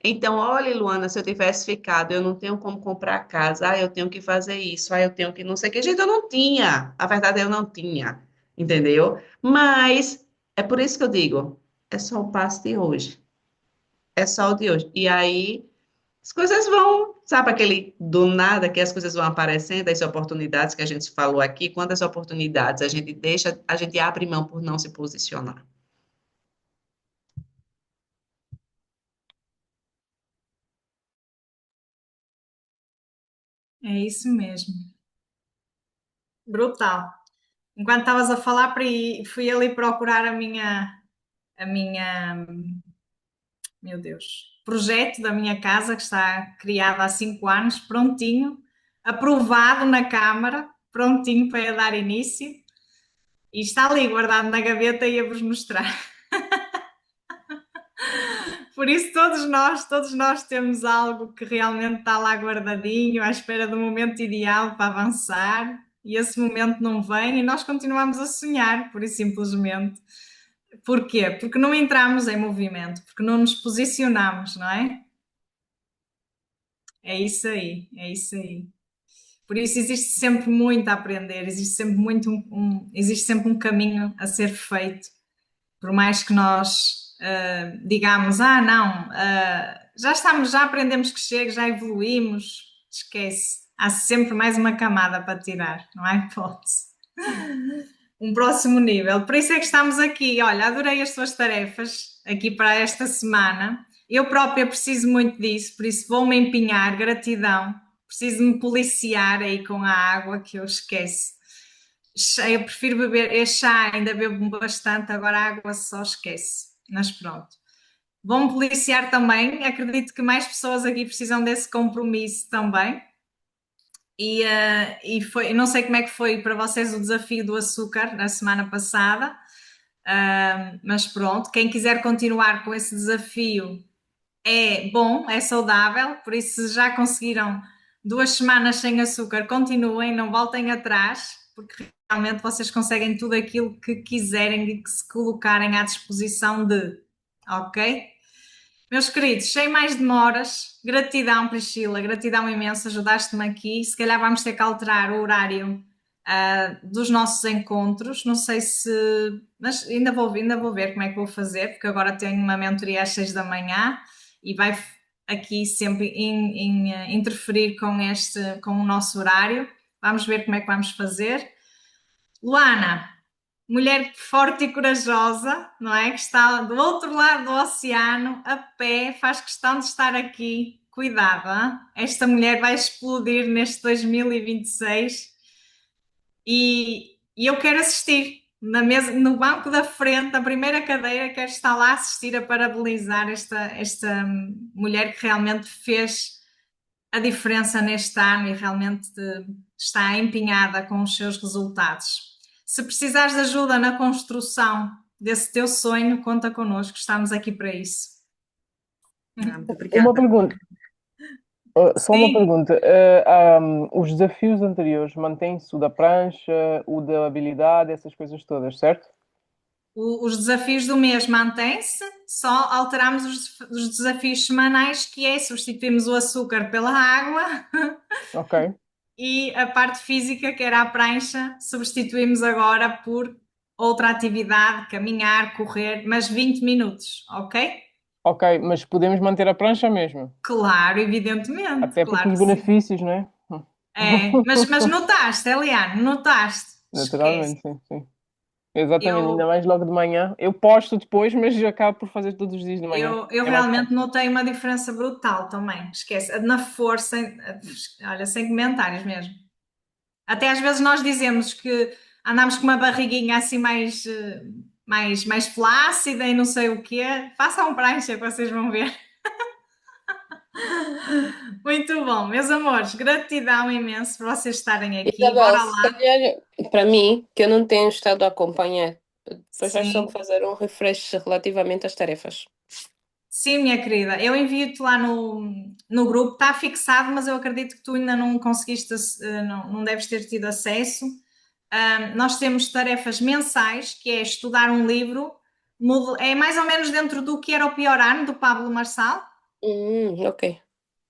Então, olha, Luana, se eu tivesse ficado, eu não tenho como comprar casa, eu tenho que fazer isso, eu tenho que não sei o que. Gente, eu não tinha. A verdade é eu não tinha, entendeu? Mas é por isso que eu digo, é só o passo de hoje. É só o de hoje. E aí as coisas vão, sabe aquele do nada que as coisas vão aparecendo, as oportunidades que a gente falou aqui, quantas oportunidades a gente deixa, a gente abre mão por não se posicionar. É isso mesmo. Brutal. Enquanto estavas a falar, fui ali procurar a minha, meu Deus, projeto da minha casa, que está criado há 5 anos, prontinho, aprovado na Câmara, prontinho para dar início, e está ali guardado na gaveta e ia-vos mostrar. Por isso, todos nós temos algo que realmente está lá guardadinho, à espera do momento ideal para avançar, e esse momento não vem e nós continuamos a sonhar, por e simplesmente. Porquê? Porque não entramos em movimento, porque não nos posicionamos, não é? É isso aí, é isso aí. Por isso existe sempre muito a aprender, existe sempre existe sempre um caminho a ser feito. Por mais que nós digamos, não, já aprendemos que chega, já evoluímos, esquece. há sempre mais uma camada para tirar, não há hipótese. Um próximo nível. Por isso é que estamos aqui. Olha, adorei as tuas tarefas aqui para esta semana. Eu própria preciso muito disso, por isso vou-me empenhar, gratidão. Preciso me policiar aí com a água que eu esqueço. Eu prefiro beber chá, ainda bebo bastante, agora a água só esquece. Mas pronto. Vou-me policiar também. Acredito que mais pessoas aqui precisam desse compromisso também. E foi, não sei como é que foi para vocês o desafio do açúcar na semana passada, mas pronto, quem quiser continuar com esse desafio é bom, é saudável, por isso se já conseguiram 2 semanas sem açúcar, continuem, não voltem atrás, porque realmente vocês conseguem tudo aquilo que quiserem e que se colocarem à disposição de, ok? Meus queridos, sem mais demoras, gratidão, Priscila, gratidão imensa, ajudaste-me aqui. Se calhar vamos ter que alterar o horário dos nossos encontros. Não sei se. Mas ainda vou ver como é que vou fazer, porque agora tenho uma mentoria às 6 da manhã e vai aqui sempre interferir com o nosso horário. Vamos ver como é que vamos fazer. Luana, mulher forte e corajosa, não é? Que está do outro lado do oceano, a pé, faz questão de estar aqui. Cuidado, hein? Esta mulher vai explodir neste 2026 e eu quero assistir na mesa, no banco da frente, na primeira cadeira, quero estar lá a assistir a parabenizar esta mulher que realmente fez a diferença neste ano e realmente está empenhada com os seus resultados. Se precisares de ajuda na construção desse teu sonho, conta connosco, estamos aqui para isso. Muito Uma obrigada. pergunta, só uma Sim. pergunta. Os desafios anteriores mantêm-se, o da prancha, o da habilidade, essas coisas todas, certo? Os desafios do mês mantêm-se, só alteramos os desafios semanais, que é substituímos o açúcar pela água Ok. e a parte física, que era a prancha, substituímos agora por outra atividade, caminhar, correr, mas 20 minutos, ok? Ok, mas podemos manter a prancha mesmo. Claro, evidentemente, Até porque claro os que sim. benefícios, não é? É, mas notaste, Eliane, notaste? Esquece. Naturalmente, sim, sim. Exatamente, ainda Eu, mais logo de manhã. Eu posto depois, mas acabo por fazer todos os dias de manhã. eu É mais realmente fácil. notei uma diferença brutal também, esquece, na força, olha, sem comentários mesmo. Até às vezes nós dizemos que andamos com uma barriguinha assim mais flácida e não sei o quê. Façam prancha que vocês vão ver. Muito bom, meus amores, gratidão imenso por vocês estarem aqui. Isabel, Bora se lá. calhar, para mim, que eu não tenho estado a acompanhar, depois vais só Sim. fazer um refresh relativamente às tarefas. Sim, minha querida, eu envio-te lá no grupo, está fixado, mas eu acredito que tu ainda não conseguiste, não deves ter tido acesso. Nós temos tarefas mensais, que é estudar um livro, é mais ou menos dentro do que era o pior ano, do Pablo Marçal. Ok.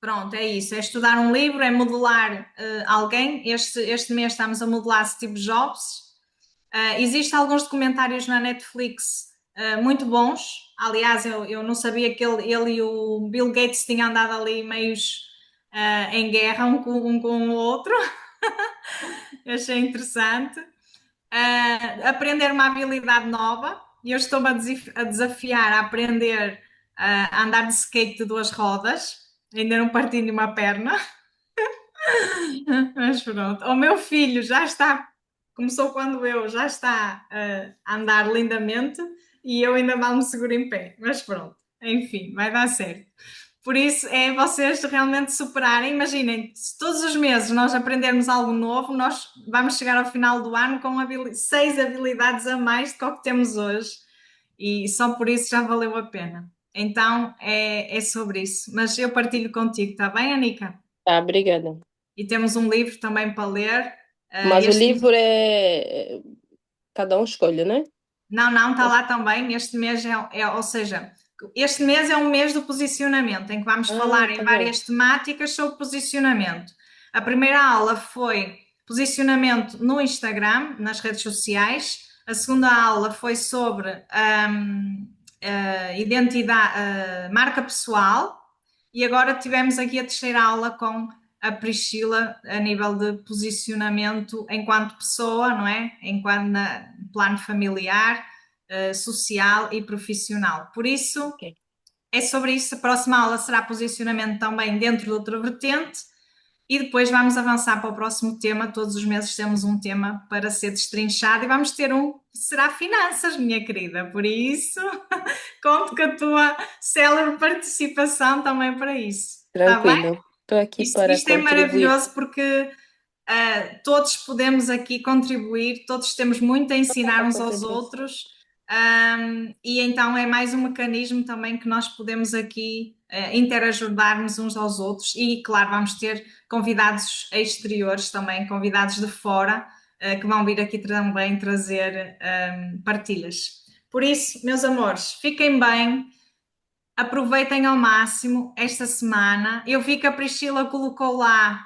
Pronto, é isso, é estudar um livro, é modelar alguém. Este mês estamos a modelar Steve Jobs. Existem alguns documentários na Netflix muito bons. Aliás, eu não sabia que ele e o Bill Gates tinham andado ali meios em guerra um com o outro. Eu achei interessante. Aprender uma habilidade nova. E eu estou-me a desafiar a aprender a andar de skate de 2 rodas. Ainda não parti nenhuma perna. Mas pronto. O meu filho já está, começou quando eu, já está a andar lindamente e eu ainda mal me seguro em pé. Mas pronto, enfim, vai dar certo. Por isso é vocês realmente superarem. Imaginem, se todos os meses nós aprendermos algo novo, nós vamos chegar ao final do ano com 6 habilidades a mais do que o que temos hoje. E só por isso já valeu a pena. Então é sobre isso. Mas eu partilho contigo, está bem, Anica? Tá, obrigada. E temos um livro também para ler. Mas o livro é. Cada um escolhe, né? Não, está lá também. Este mês ou seja, este mês é um mês do posicionamento, em que vamos falar em Tá bom. várias temáticas sobre posicionamento. A primeira aula foi posicionamento no Instagram, nas redes sociais. A segunda aula foi sobre identidade, marca pessoal. E agora tivemos aqui a terceira aula com a Priscila a nível de posicionamento enquanto pessoa, não é? Enquanto plano familiar, social e profissional. Por isso, Ok. é sobre isso. A próxima aula será posicionamento também dentro de outra vertente. E depois vamos avançar para o próximo tema. Todos os meses temos um tema para ser destrinchado e vamos ter um que será finanças, minha querida. Por isso, conto com a tua célebre participação também para isso. Está bem? Tranquilo. Estou aqui para Isto é contribuir. maravilhoso porque todos podemos aqui contribuir, todos temos muito a ensinar A uns aos contribuição. outros, e então é mais um mecanismo também que nós podemos aqui interajudar-nos uns aos outros e, claro, vamos ter convidados exteriores também, convidados de fora, que vão vir aqui também trazer partilhas. Por isso, meus amores, fiquem bem, aproveitem ao máximo esta semana. Eu vi que a Priscila colocou lá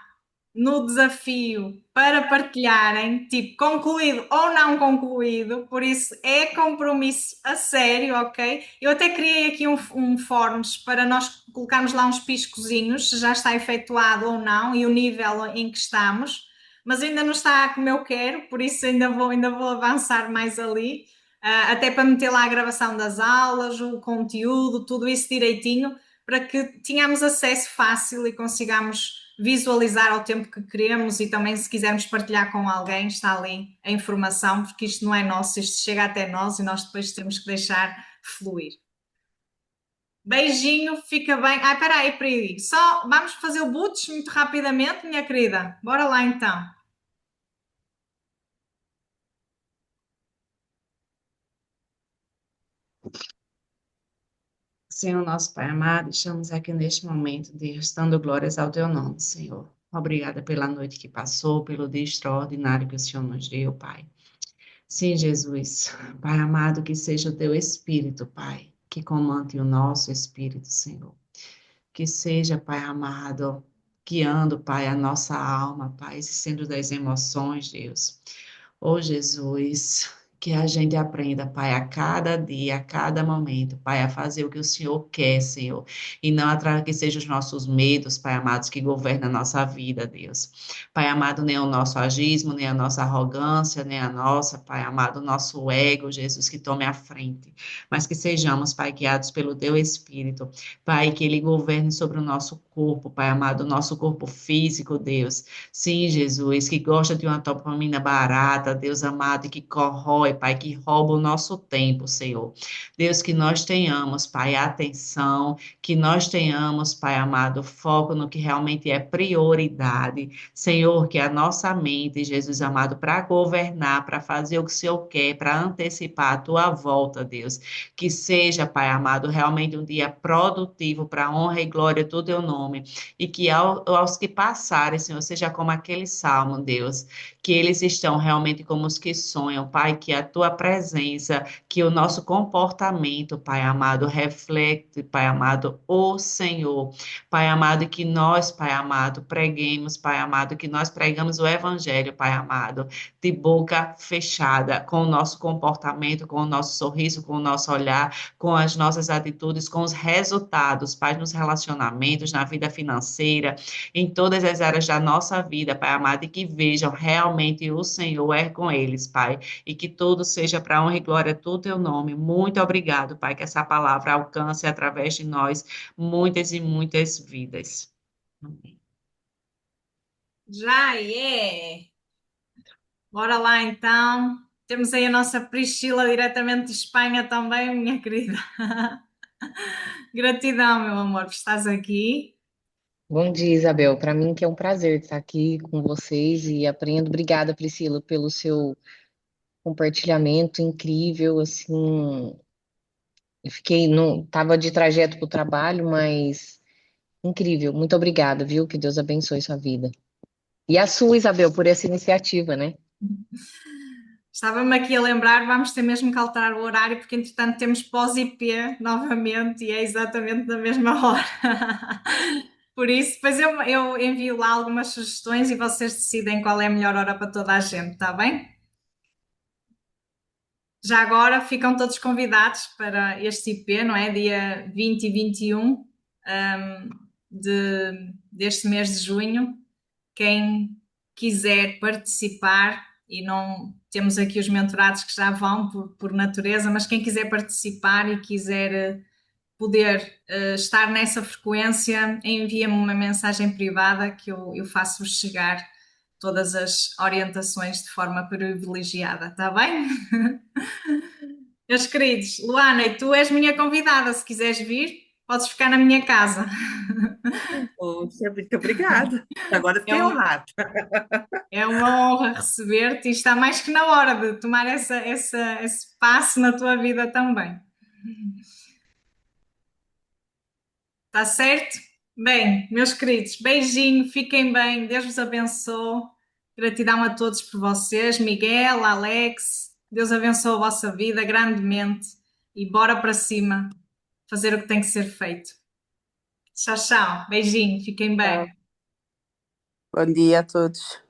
no desafio para partilharem, tipo, concluído ou não concluído, por isso é compromisso a sério, ok? Eu até criei aqui um forms para nós colocarmos lá uns piscozinhos, se já está efetuado ou não, e o nível em que estamos, mas ainda não está como eu quero, por isso ainda vou avançar mais ali, até para meter lá a gravação das aulas, o conteúdo, tudo isso direitinho, para que tenhamos acesso fácil e consigamos visualizar ao tempo que queremos e também se quisermos partilhar com alguém, está ali a informação, porque isto não é nosso, isto chega até nós e nós depois temos que deixar fluir. Beijinho, fica bem. Ai, espera aí, Pri, só vamos fazer o boots muito rapidamente, minha querida. Bora lá então. Senhor nosso Pai amado, estamos aqui neste momento, Deus, dando glórias ao teu nome, Senhor. Obrigada pela noite que passou, pelo dia extraordinário que o Senhor nos deu, Pai. Sim, Jesus, Pai amado, que seja o teu Espírito, Pai, que comande o nosso espírito, Senhor. Que seja, Pai amado, guiando, Pai, a nossa alma, Pai, esse centro das emoções, Deus. Oh, Jesus, que a gente aprenda, Pai, a cada dia, a cada momento, Pai, a fazer o que o Senhor quer, Senhor, e não atrás que sejam os nossos medos, Pai amados, que governam a nossa vida, Deus. Pai amado, nem o nosso agismo, nem a nossa arrogância, nem a nossa, Pai amado, o nosso ego, Jesus, que tome a frente, mas que sejamos, Pai, guiados pelo Teu Espírito, Pai, que Ele governe sobre o nosso corpo, Pai amado, o nosso corpo físico, Deus. Sim, Jesus, que gosta de uma dopamina barata, Deus amado, e que corrói, Pai, que rouba o nosso tempo, Senhor. Deus, que nós tenhamos, Pai, atenção, que nós tenhamos, Pai amado, foco no que realmente é prioridade. Senhor, que a nossa mente, Jesus amado, para governar, para fazer o que o Senhor quer, para antecipar a tua volta, Deus. Que seja, Pai amado, realmente um dia produtivo para a honra e glória do teu nome. E que aos que passarem, Senhor, seja como aquele salmo, Deus, que eles estão realmente como os que sonham, Pai, que a tua presença, que o nosso comportamento, Pai amado, reflete, Pai amado, o Senhor. Pai amado, que nós, Pai amado, preguemos, Pai amado, que nós pregamos o Evangelho, Pai amado, de boca fechada, com o nosso comportamento, com o nosso sorriso, com o nosso olhar, com as nossas atitudes, com os resultados, Pai, nos relacionamentos, na vida financeira, em todas as áreas da nossa vida, Pai amado, e que vejam realmente o Senhor é com eles, Pai, e que tudo seja para a honra e glória do teu nome. Muito obrigado, Pai, que essa palavra alcance através de nós muitas e muitas vidas. Amém. Já é! Bora lá então. Temos aí a nossa Priscila diretamente de Espanha também, minha querida. Gratidão, meu amor, por estás aqui. Bom dia, Isabel. Para mim que é um prazer estar aqui com vocês e aprendo. Obrigada, Priscila, pelo seu compartilhamento incrível. Assim, eu fiquei no, tava de trajeto para o trabalho, mas incrível. Muito obrigada, viu? Que Deus abençoe sua vida. E a sua, Isabel, por essa iniciativa, né? Estava-me aqui a lembrar, vamos ter mesmo que alterar o horário, porque entretanto temos pós-IP novamente e é exatamente na mesma hora. Por isso, depois eu envio lá algumas sugestões e vocês decidem qual é a melhor hora para toda a gente, está bem? Já agora ficam todos convidados para este IP, não é? Dia 20 e 21 deste mês de junho. quem quiser participar, e não temos aqui os mentorados que já vão por natureza, mas quem quiser participar e quiser poder estar nessa frequência, envia-me uma mensagem privada que eu faço-vos chegar todas as orientações de forma privilegiada, está bem? Meus queridos, Luana, e tu és minha convidada, se quiseres vir, podes ficar na minha casa. Poxa, muito obrigada. Agora É fiquei uma, honrada. é uma honra receber-te e está mais que na hora de tomar esse passo na tua vida também. Está certo? Bem, meus queridos, beijinho, fiquem bem, Deus vos abençoe. Gratidão a todos por vocês, Miguel, Alex, Deus abençoe a vossa vida grandemente e bora para cima fazer o que tem que ser feito. Tchau, tchau, beijinho, fiquem bem. Bom dia a todos.